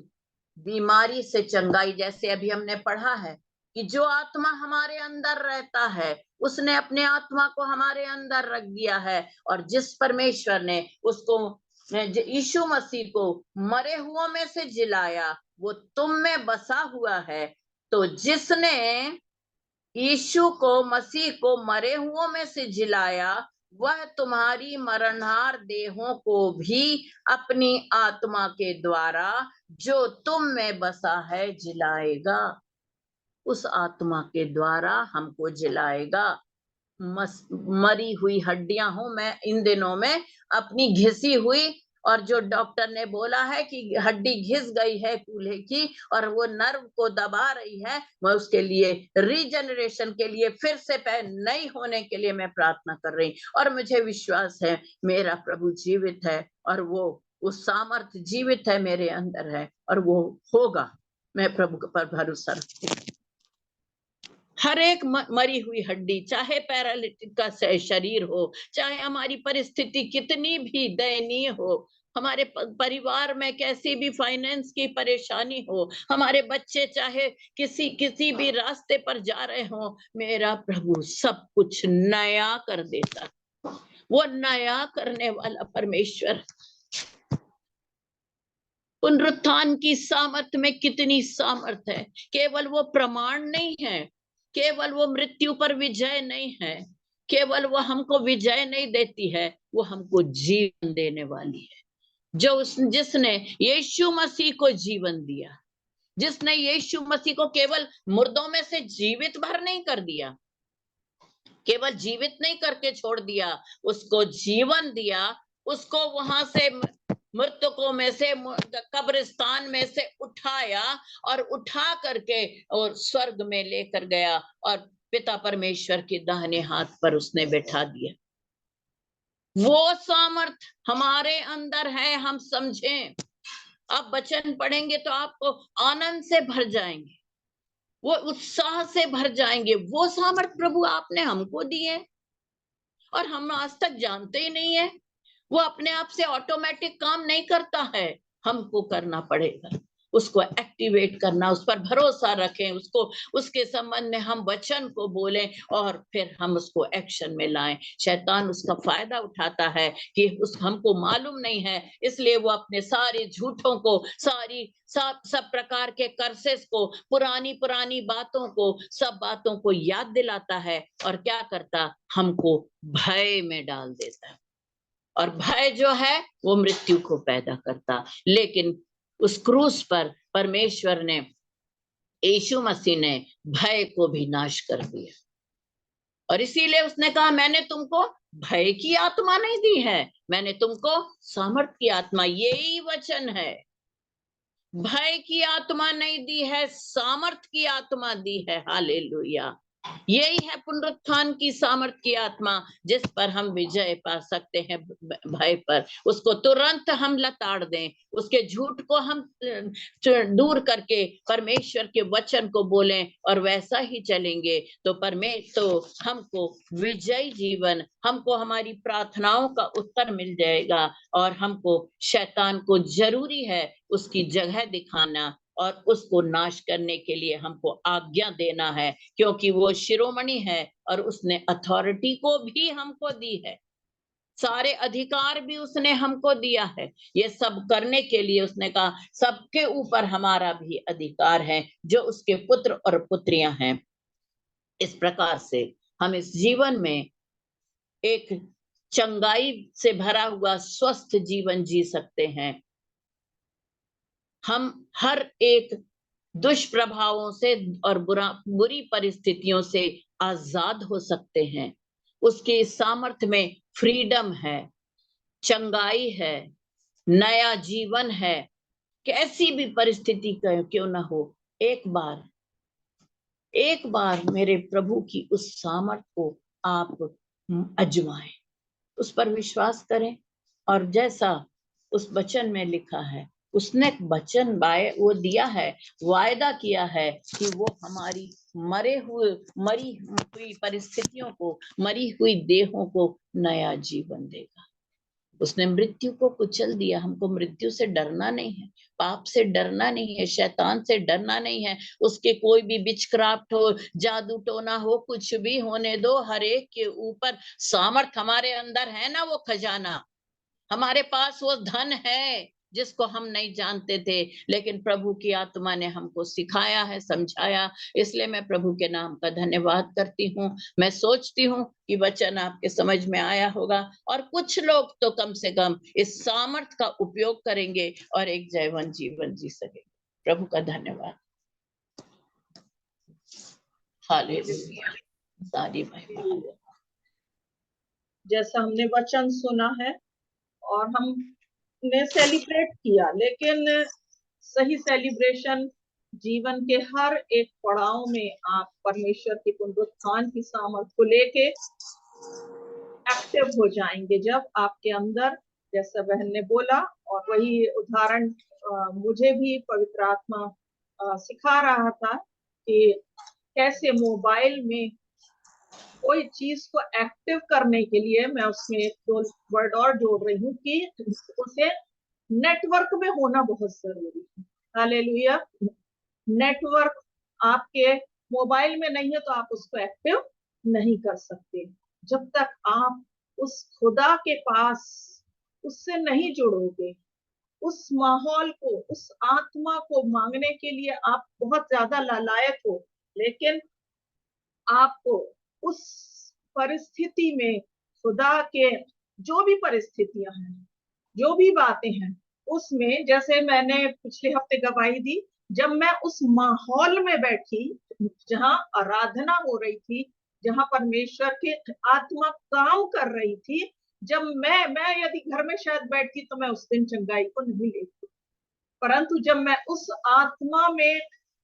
बीमारी से चंगाई, जैसे अभी हमने पढ़ा है कि जो आत्मा हमारे अंदर रहता है, उसने अपने आत्मा को हमारे अंदर रख दिया है। और जिस परमेश्वर ने उसको, यीशु मसीह को मरे हुओं में से जिलाया, वो तुम में बसा हुआ है। तो जिसने यीशु को, मसीह को मरे हुओं में से जिलाया, वह तुम्हारी मरणहार देहों को भी अपनी आत्मा के द्वारा जो तुम में बसा है जिलाएगा। उस आत्मा के द्वारा हमको जिलाएगा। मरी हुई हड्डियां हूं मैं इन दिनों में अपनी घिसी हुई, और जो डॉक्टर ने बोला है कि हड्डी घिस गई है कूल्हे की और वो नर्व को दबा रही है, मैं उसके लिए रीजनरेशन के लिए, फिर से नई होने के लिए मैं प्रार्थना कर रही। और मुझे विश्वास है मेरा प्रभु जीवित है और वो उस सामर्थ जीवित है मेरे अंदर है और वो होगा। मैं प्रभु पर भरोसा रखती हूँ। हर एक मरी हुई हड्डी, चाहे पैरालिटिक का शरीर हो, चाहे हमारी परिस्थिति कितनी भी दयनीय हो, हमारे परिवार में कैसी भी फाइनेंस की परेशानी हो, हमारे बच्चे चाहे किसी भी रास्ते पर जा रहे हो, मेरा प्रभु सब कुछ नया कर देता। वो नया करने वाला परमेश्वर। पुनरुत्थान की सामर्थ में कितनी सामर्थ है। केवल वो प्रमाण नहीं है, केवल वो मृत्यु पर विजय नहीं है, केवल वो हमको विजय नहीं देती है, वो हमको जीवन देने वाली है। जिसने यीशु मसीह को जीवन दिया, जिसने यीशु मसीह को केवल मुर्दों में से जीवित भर नहीं कर दिया, केवल जीवित नहीं करके छोड़ दिया, उसको जीवन दिया, उसको वहां से मृतकों में से, कब्रिस्तान में से उठाया और उठा करके और स्वर्ग में लेकर गया और पिता परमेश्वर के दाहिने हाथ पर उसने बैठा दिया। वो सामर्थ हमारे अंदर है, हम समझें। आप वचन पढ़ेंगे तो आपको आनंद से भर जाएंगे, वो उत्साह से भर जाएंगे। वो सामर्थ प्रभु आपने हमको दी है और हम आज तक जानते ही नहीं है। वो अपने आप से ऑटोमेटिक काम नहीं करता है, हमको करना पड़ेगा। उसको एक्टिवेट करना, उस पर भरोसा रखें, उसको उसके संबंध में हम वचन को बोलें और फिर हम उसको एक्शन में लाएं। शैतान उसका फायदा उठाता है कि उस हमको मालूम नहीं है, इसलिए वो अपने सारे झूठों को, सब प्रकार के कर्सेस को, पुरानी पुरानी बातों को, सब बातों को याद दिलाता है और क्या करता, हमको भय में डाल देता है। और भय जो है वो मृत्यु को पैदा करता। लेकिन उस क्रूस पर परमेश्वर ने, यीशु मसीह ने भय को भी नाश कर दिया। और इसीलिए उसने कहा, मैंने तुमको भय की आत्मा नहीं दी है, मैंने तुमको सामर्थ की आत्मा, यही वचन है। भय की आत्मा नहीं दी है, सामर्थ की आत्मा दी है। हालेलुया। यही है पुनरुत्थान की सामर्थ की आत्मा, जिस पर हम विजय पा सकते हैं भय पर। उसको तुरंत हम लताड़ दें, उसके झूठ को हम दूर करके परमेश्वर के वचन को बोलें और वैसा ही चलेंगे तो हमको विजयी जीवन, हमको हमारी प्रार्थनाओं का उत्तर मिल जाएगा। और हमको शैतान को जरूरी है उसकी जगह दिखाना और उसको नाश करने के लिए हमको आज्ञा देना है, क्योंकि वो शिरोमणि है और उसने अथॉरिटी को भी हमको दी है, सारे अधिकार भी उसने हमको दिया है। ये सब करने के लिए उसने कहा, सबके ऊपर हमारा भी अधिकार है जो उसके पुत्र और पुत्रियां हैं। इस प्रकार से हम इस जीवन में एक चंगाई से भरा हुआ स्वस्थ जीवन जी सकते हैं। हम हर एक दुष्प्रभावों से और बुरी परिस्थितियों से आजाद हो सकते हैं। उसके सामर्थ्य में फ्रीडम है, चंगाई है, नया जीवन है। कैसी भी परिस्थिति क्यों ना हो, एक बार मेरे प्रभु की उस सामर्थ को आप अजमाएं, उस पर विश्वास करें। और जैसा उस वचन में लिखा है, उसने वचन वो दिया है, वायदा किया है कि वो हमारी मरी हुई परिस्थितियों को, मरी हुई देहों को नया जीवन देगा। उसने मृत्यु को कुचल दिया। हमको मृत्यु से डरना नहीं है, पाप से डरना नहीं है, शैतान से डरना नहीं है। उसके कोई भी विचक्राफ्ट हो, जादू टोना हो, कुछ भी होने दो, हर एक के ऊपर सामर्थ हमारे अंदर है ना, वो खजाना हमारे पास, वो धन है जिसको हम नहीं जानते थे, लेकिन प्रभु की आत्मा ने हमको सिखाया है, समझाया। इसलिए मैं प्रभु के नाम का धन्यवाद करती हूँ। मैं सोचती हूँ कि वचन आपके समझ में आया होगा और कुछ लोग तो कम से कम इस सामर्थ का उपयोग करेंगे और एक जयवंत जीवन जी सकेंगे। प्रभु का धन्यवाद। हालेलुया। सारी महिमा। जैसा हमने वचन सुना है और हमने सेलिब्रेट किया, लेकिन सही सेलिब्रेशन जीवन के हर एक पड़ाव में आप परमेश्वर की पुनरुत्थान की सामर्थ को लेके एक्टिव हो जाएंगे। जब आपके अंदर, जैसा बहन ने बोला, और वही उदाहरण मुझे भी पवित्र आत्मा सिखा रहा था कि कैसे मोबाइल में कोई चीज को एक्टिव करने के लिए, मैं उसमें एक दो वर्ड और जोड़ रही हूँ कि उसे नेटवर्क में होना बहुत जरूरी है। हालेलुया। नेटवर्क आपके मोबाइल में नहीं है तो आप उसको एक्टिव नहीं कर सकते। जब तक आप उस खुदा के पास उससे नहीं जुड़ोगे, उस माहौल को, उस आत्मा को मांगने के लिए आप बहुत ज्यादा लालायक हो, लेकिन आपको उस परिस्थिति में खुदा के जो भी परिस्थितियां हैं, जो भी बातें हैं, उसमें, जैसे मैंने पिछले हफ्ते गवाही दी, जब मैं उस माहौल में बैठी जहां आराधना हो रही थी, जहां परमेश्वर के आत्मा काम कर रही थी, जब मैं यदि घर में शायद बैठती तो मैं उस दिन चंगाई को नहीं लेती, परंतु जब मैं उस आत्मा में,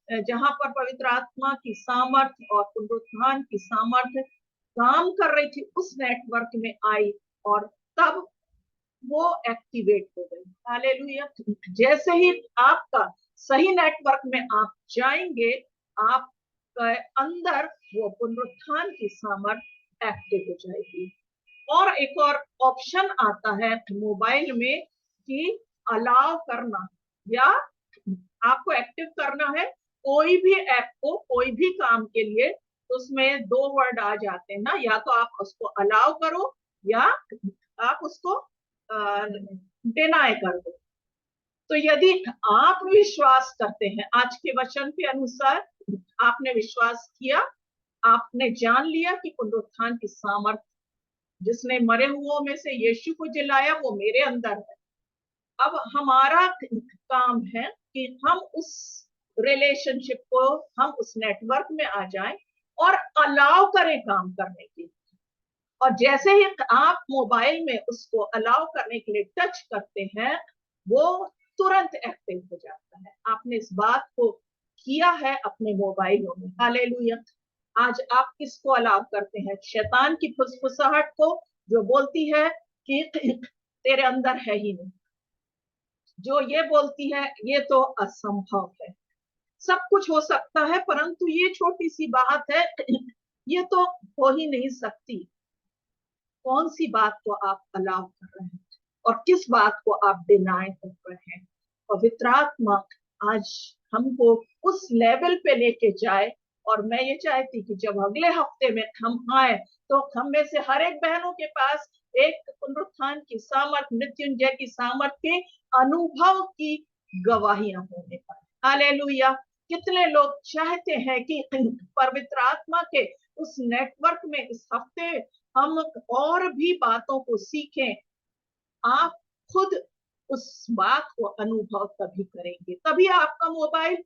जहां पर पवित्र आत्मा की सामर्थ और पुनरुत्थान की सामर्थ काम कर रही थी, उस नेटवर्क में आई और तब वो एक्टिवेट हो गई। हालेलुया। जैसे ही आपका सही नेटवर्क में आप जाएंगे, आपके अंदर वो पुनरुत्थान की सामर्थ एक्टिव हो जाएगी। और एक और ऑप्शन आता है मोबाइल में कि अलाउ करना या आपको एक्टिव करना है कोई भी ऐप को, कोई भी काम के लिए, उसमें दो वर्ड आ जाते हैं ना, या तो आप उसको अलाउ करो या आप उसको डिनाई कर दो। तो यदि आप विश्वास करते हैं, आज के वचन के अनुसार आपने विश्वास किया, आपने जान लिया कि पुनरुत्थान की सामर्थ, जिसने मरे हुओं में से यीशु को जिलाया, वो मेरे अंदर है। अब हमारा काम है कि हम उस रिलेशनशिप को, हम उस नेटवर्क में आ जाएं और अलाउ करें काम करने की। और जैसे ही आप मोबाइल में उसको अलाउ करने के लिए टच करते हैं, वो तुरंत एक्टिव हो जाता है। आपने इस बात को किया है अपने मोबाइलों में। हालेलुया। आज आप किसको अलाउ करते हैं? शैतान की फुसफुसाहट को, जो बोलती है कि तेरे अंदर है ही नहीं, जो ये बोलती है ये तो असंभव है, सब कुछ हो सकता है परंतु ये छोटी सी बात है, ये तो हो ही नहीं सकती। कौन सी बात को आप अलाउ कर रहे हैं और किस बात को आप डिनाई कर रहे हैं? पवित्र आत्मा आज हमको उस लेवल पे लेके जाए। और मैं ये चाहती कि जब अगले हफ्ते में हम आए तो हम में से हर एक बहनों के पास एक पुनरुत्थान की सामर्थ, मृत्युंजय की सामर्थ के अनुभव की गवाहियां होने पाए। हालेलुया। कितने लोग चाहते हैं कि पवित्र आत्मा के उस नेटवर्क में इस हफ्ते हम और भी बातों को सीखें। आप खुद उस बात को अनुभव तभी करेंगे, तभी आपका मोबाइल,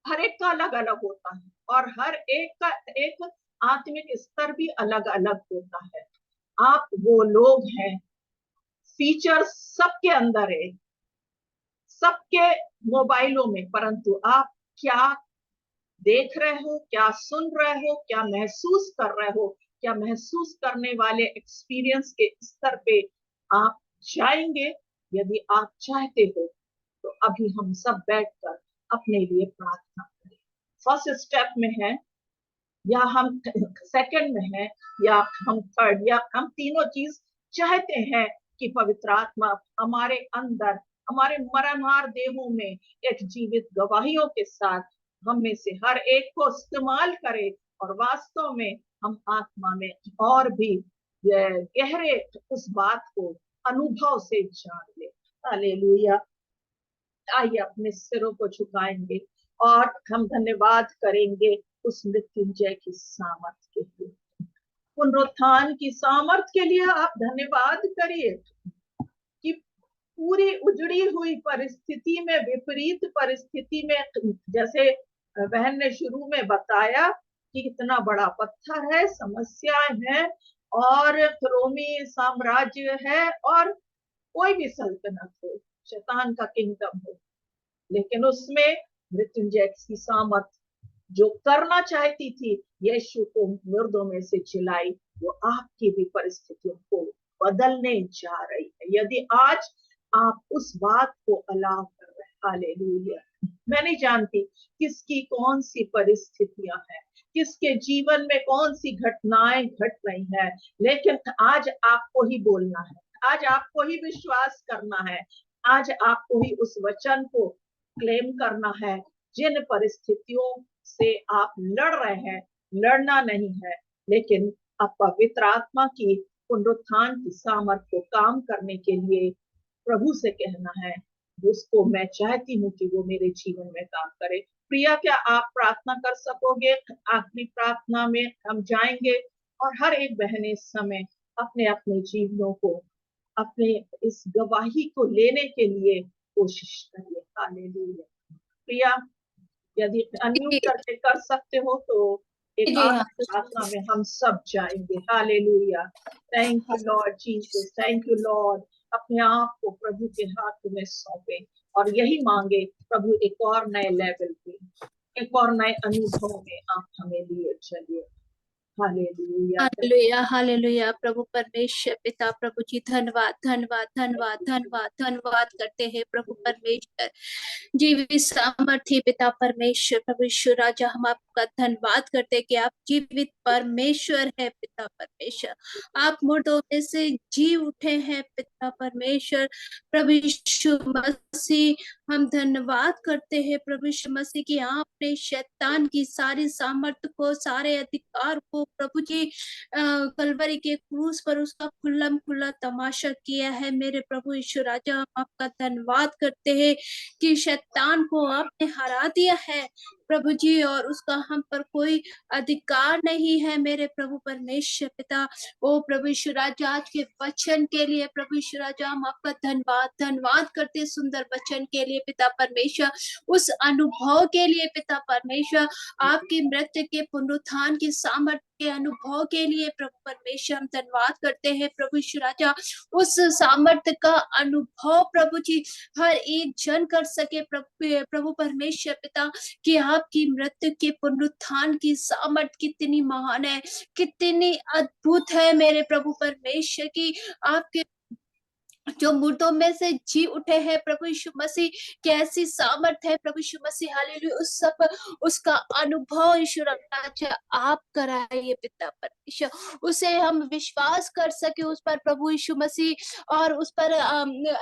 हर एक का अलग अलग होता है और हर एक का एक आत्मिक स्तर भी अलग अलग होता है। आप वो लोग हैं, फीचर्स सबके अंदर है, सबके मोबाइलों में, परंतु आप क्या देख रहे हो, क्या सुन रहे हो, क्या महसूस कर रहे हो, क्या महसूस करने वाले एक्सपीरियंस के स्तर पे आप जाएंगे? यदि आप चाहते हो तो अभी हम सब बैठकर अपने लिए प्रार्थना करें। फर्स्ट स्टेप में है या हम सेकंड में है या हम थर्ड, या हम तीनों चीज चाहते हैं कि पवित्र आत्मा हमारे अंदर, हमारे मरणहार देहों में एक जीवित गवाहियों के साथ हम में से हर एक को इस्तेमाल करे और वास्तव में हम आत्मा में और भी गहरे उस बात को अनुभव से जान ले। हालेलुया। आइए अपने सिरों को झुकाएंगे और हम धन्यवाद करेंगे उस मृत्युंजय की सामर्थ के लिए, पुनरुत्थान की सामर्थ के लिए। आप धन्यवाद करिए कि पूरी उजड़ी हुई परिस्थिति में, विपरीत परिस्थिति में, जैसे बहन ने शुरू में बताया कि कितना बड़ा पत्थर है, समस्याएं हैं और रोमी साम्राज्य है और कोई भी सल्तनत हो, शैतान का किंगडम हो, लेकिन उसमें मृत्युंजय की सामर्थ जो करना चाहती थी यीशु को मुर्दों में से जिलाई, वो आपकी भी परिस्थितियों को बदलने जा रही है। यदि आज आप उस बात को अलाउ कर रहे हैं। हालेलुया। मैं नहीं जानती किसकी कौन सी परिस्थितियां हैं, किसके जीवन में कौन सी घटनाएं घट रही है, लेकिन आज आपको ही बोलना है, आज आपको ही विश्वास करना है, आज आपको ही उस वचन को क्लेम करना है। जिन परिस्थितियों से आप लड़ रहे हैं, लड़ना नहीं है, लेकिन आप पवित्र आत्मा की पुनरुत्थान की सामर्थ को काम करने के लिए प्रभु से कहना है, उसको मैं चाहती हूँ कि वो मेरे जीवन में काम करे। प्रिया, क्या आप प्रार्थना कर सकोगे? आखिरी प्रार्थना में हम जाएंगे और हर एक बहन इस समय अपने अपने जीवनों को, अपने इस गवाही को लेने के लिए कोशिश करिए। हालेलुया। प्रिया, यदि अनम्यूट करके कर सकते हो तो एक आखिरी प्रार्थना में हम सब जाएंगे। Hallelujah. Thank you Lord Jesus, thank you Lord. अपने आप को प्रभु के हाथ में सौंपे और यही मांगे, प्रभु एक और नए लेवल पे, एक और नए अनुभव में आप हमें लिए चलिए। हालेलुया। Hallelujah, hallelujah. प्रभु परमेश्वर पिता, प्रभु जी धन्यवाद, धन्यवाद, धन्यवाद, धन्यवाद, धन्यवाद करते हैं प्रभु परमेश्वर, जीवित सामर्थ्य पिता परमेश्वर। प्रभु ईश्वर राजा, हम आपका धन्यवाद करते हैं कि आप जीवित परमेश्वर है पिता परमेश्वर। आप मुर्दों में से जी उठे हैं पिता परमेश्वर। प्रभु यीशु मसीह हम धन्यवाद करते हैं प्रभु यीशु मसीह की आपने शैतान की सारी सामर्थ्य को, सारे अधिकार को प्रभु जी कलवरी के क्रूस पर उसका खुल्लम खुल्ला तमाशा किया है। मेरे प्रभु यीशु राजा, हम आपका धन्यवाद करते हैं कि शैतान को आपने हरा दिया है प्रभु जी, और उसका हम पर कोई अधिकार नहीं है। मेरे प्रभु परमेश्वर पिता, ओ प्रभु यीशु राजा, आज के वचन के लिए प्रभु यीशु राजा हम आपका धन्यवाद करते हैं, सुंदर वचन के लिए पिता परमेश्वर, उस अनुभव के लिए पिता परमेश्वर, आपकी मृत्यु के पुनरुत्थान की सामर्थ्य के अनुभव के लिए प्रभु परमेश्वर हम धन्यवाद करते हैं प्रभु यीशु राजा। उस सामर्थ्य का अनुभव प्रभु जी हर एक जन कर सके प्रभु परमेश्वर पिता, कि आपकी मृत्यु के पुनरुत्थान की सामर्थ्य कितनी महान है, कितनी अद्भुत है मेरे प्रभु परमेश्वर की। आपके जो मुर्दों में से जी उठे हैं प्रभु यीशु मसीह, कैसी सामर्थ है प्रभु यीशु मसीह, हालेलुया। उस सब उसका अनुभव यीशु राजा आप कराइए पिता परमेश्वर, उसे हम विश्वास कर सके उस पर प्रभु यीशु मसीह, और उस पर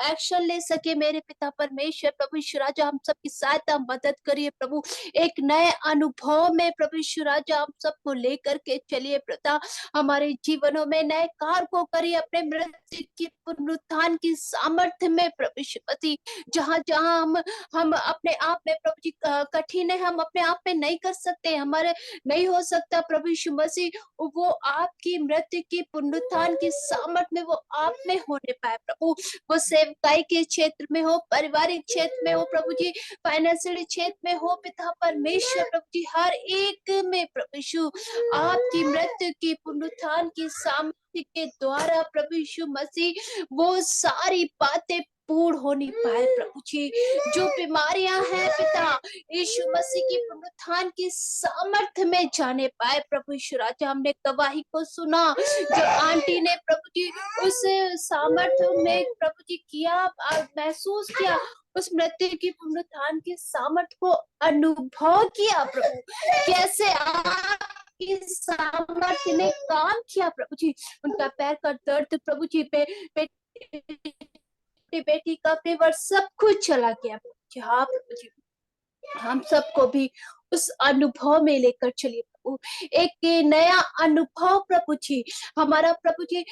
एक्शन ले सके मेरे पिता परमेश्वर। प्रभु यीशु राजा हम सबकी सहायता मदद करिए प्रभु, एक नए अनुभव में प्रभु यीशु राजा हम सबको लेकर के चलिए पिता, हमारे जीवनों में नए कार्य को करिए, अपने मृत्यु की पुनरुत्थान की सामर्थ्य में प्रभु यीशु मसीह। जहां जहां हम अपने आप में प्रभु जी कठिन है, हम अपने आप में नहीं कर सकते, हमारे नहीं हो सकता प्रभु यीशु मसीह, वो आपकी मृत्यु की पुनरुत्थान की सामर्थ्य में वो आप में होने पाए प्रभु। वो सेवकाई के क्षेत्र में हो, पारिवारिक क्षेत्र में हो प्रभु जी, फाइनेंशियल क्षेत्र में हो पिता परमेश्वर, प्रभु जी हर एक में प्रभु यीशु आपकी मृत्यु की पुनरुत्थान की सामर्थ्य के द्वारा प्रभु यीशु मसीह वो सारी बातें पूर्ण होनी पाए प्रभु जी। जो बीमारियां हैं पिता, यीशु मसीह की पुनरुत्थान की सामर्थ्य में जाने पाए प्रभु यीशु राजा। हमने गवाही को सुना जो आंटी ने प्रभु जी उस सामर्थ्य में प्रभु जी किया, महसूस किया, उस मृत्यु की पुनरुत्थान की सामर्थ्य को अनुभव किया प्रभु, कैसे आपकी सामर्थ्य ने काम किया प्रभु जी। उनका पैर का दर्द प्रभु जी पे बेटी का फेवर सब कुछ चला गया प्रभु जी। हाँ प्रभु जी, हम सबको भी उस अनुभव में लेकर चलिए प्रभु, एक नया अनुभव प्रभु जी, हमारा प्रभु जी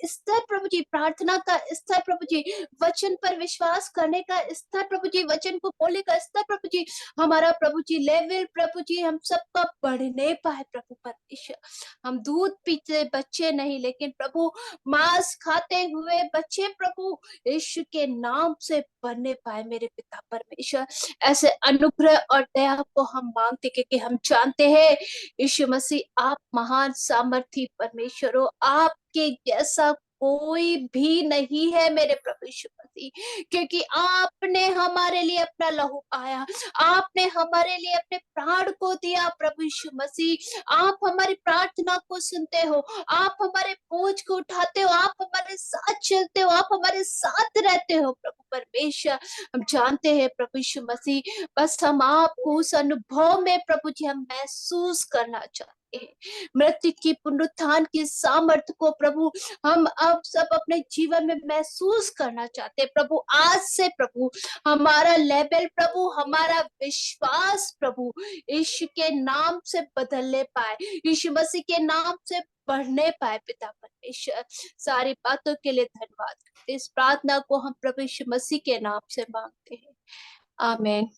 स्तर प्रभु जी, प्रार्थना का स्तर प्रभु जी, वचन पर विश्वास करने का स्तर प्रभु जी, वचन को बोलने का स्तर प्रभु जी, हमारा प्रभु जी लेवल प्रभु जी हम सबका बढ़ने पाए प्रभु परमेश्वर। हम दूध पीते बच्चे नहीं, लेकिन प्रभु मांस खाते हुए बच्चे प्रभु यीशु के नाम से बनने पाए मेरे पिता परमेश्वर। ऐसे अनुग्रह और दया को हम मांगते, क्योंकि हम जानते हैं यीशु मसीह आप महान सामर्थी परमेश्वर हो, आपके जैसा कोई भी नहीं है मेरे प्रभु यीशु मसीह, क्योंकि आपने हमारे लिए अपना लहू पाया, आपने हमारे लिए अपने प्राण को दिया प्रभु यीशु मसीह। आप हमारी प्रार्थना को सुनते हो, आप हमारे बोझ को उठाते हो, आप हमारे साथ चलते हो, आप हमारे साथ रहते हो प्रभु परमेश्वर। हम जानते हैं प्रभु यीशु मसीह, बस हम आपको उस अनुभव में प्रभु जी हम महसूस करना चाहते हैं, मृत्यु की पुनरुत्थान की सामर्थ्य को प्रभु हम अब सब अपने जीवन में महसूस करना चाहते हैं प्रभु। आज से प्रभु हमारा लेवल प्रभु, हमारा विश्वास प्रभु यीशु के नाम से बदलने पाए, यीशु मसीह के नाम से बढ़ने पाए पिता परमेश्वर। सारी बातों के लिए धन्यवाद। इस प्रार्थना को हम प्रभु यीशु मसीह के नाम से मांगते हैं, आमीन।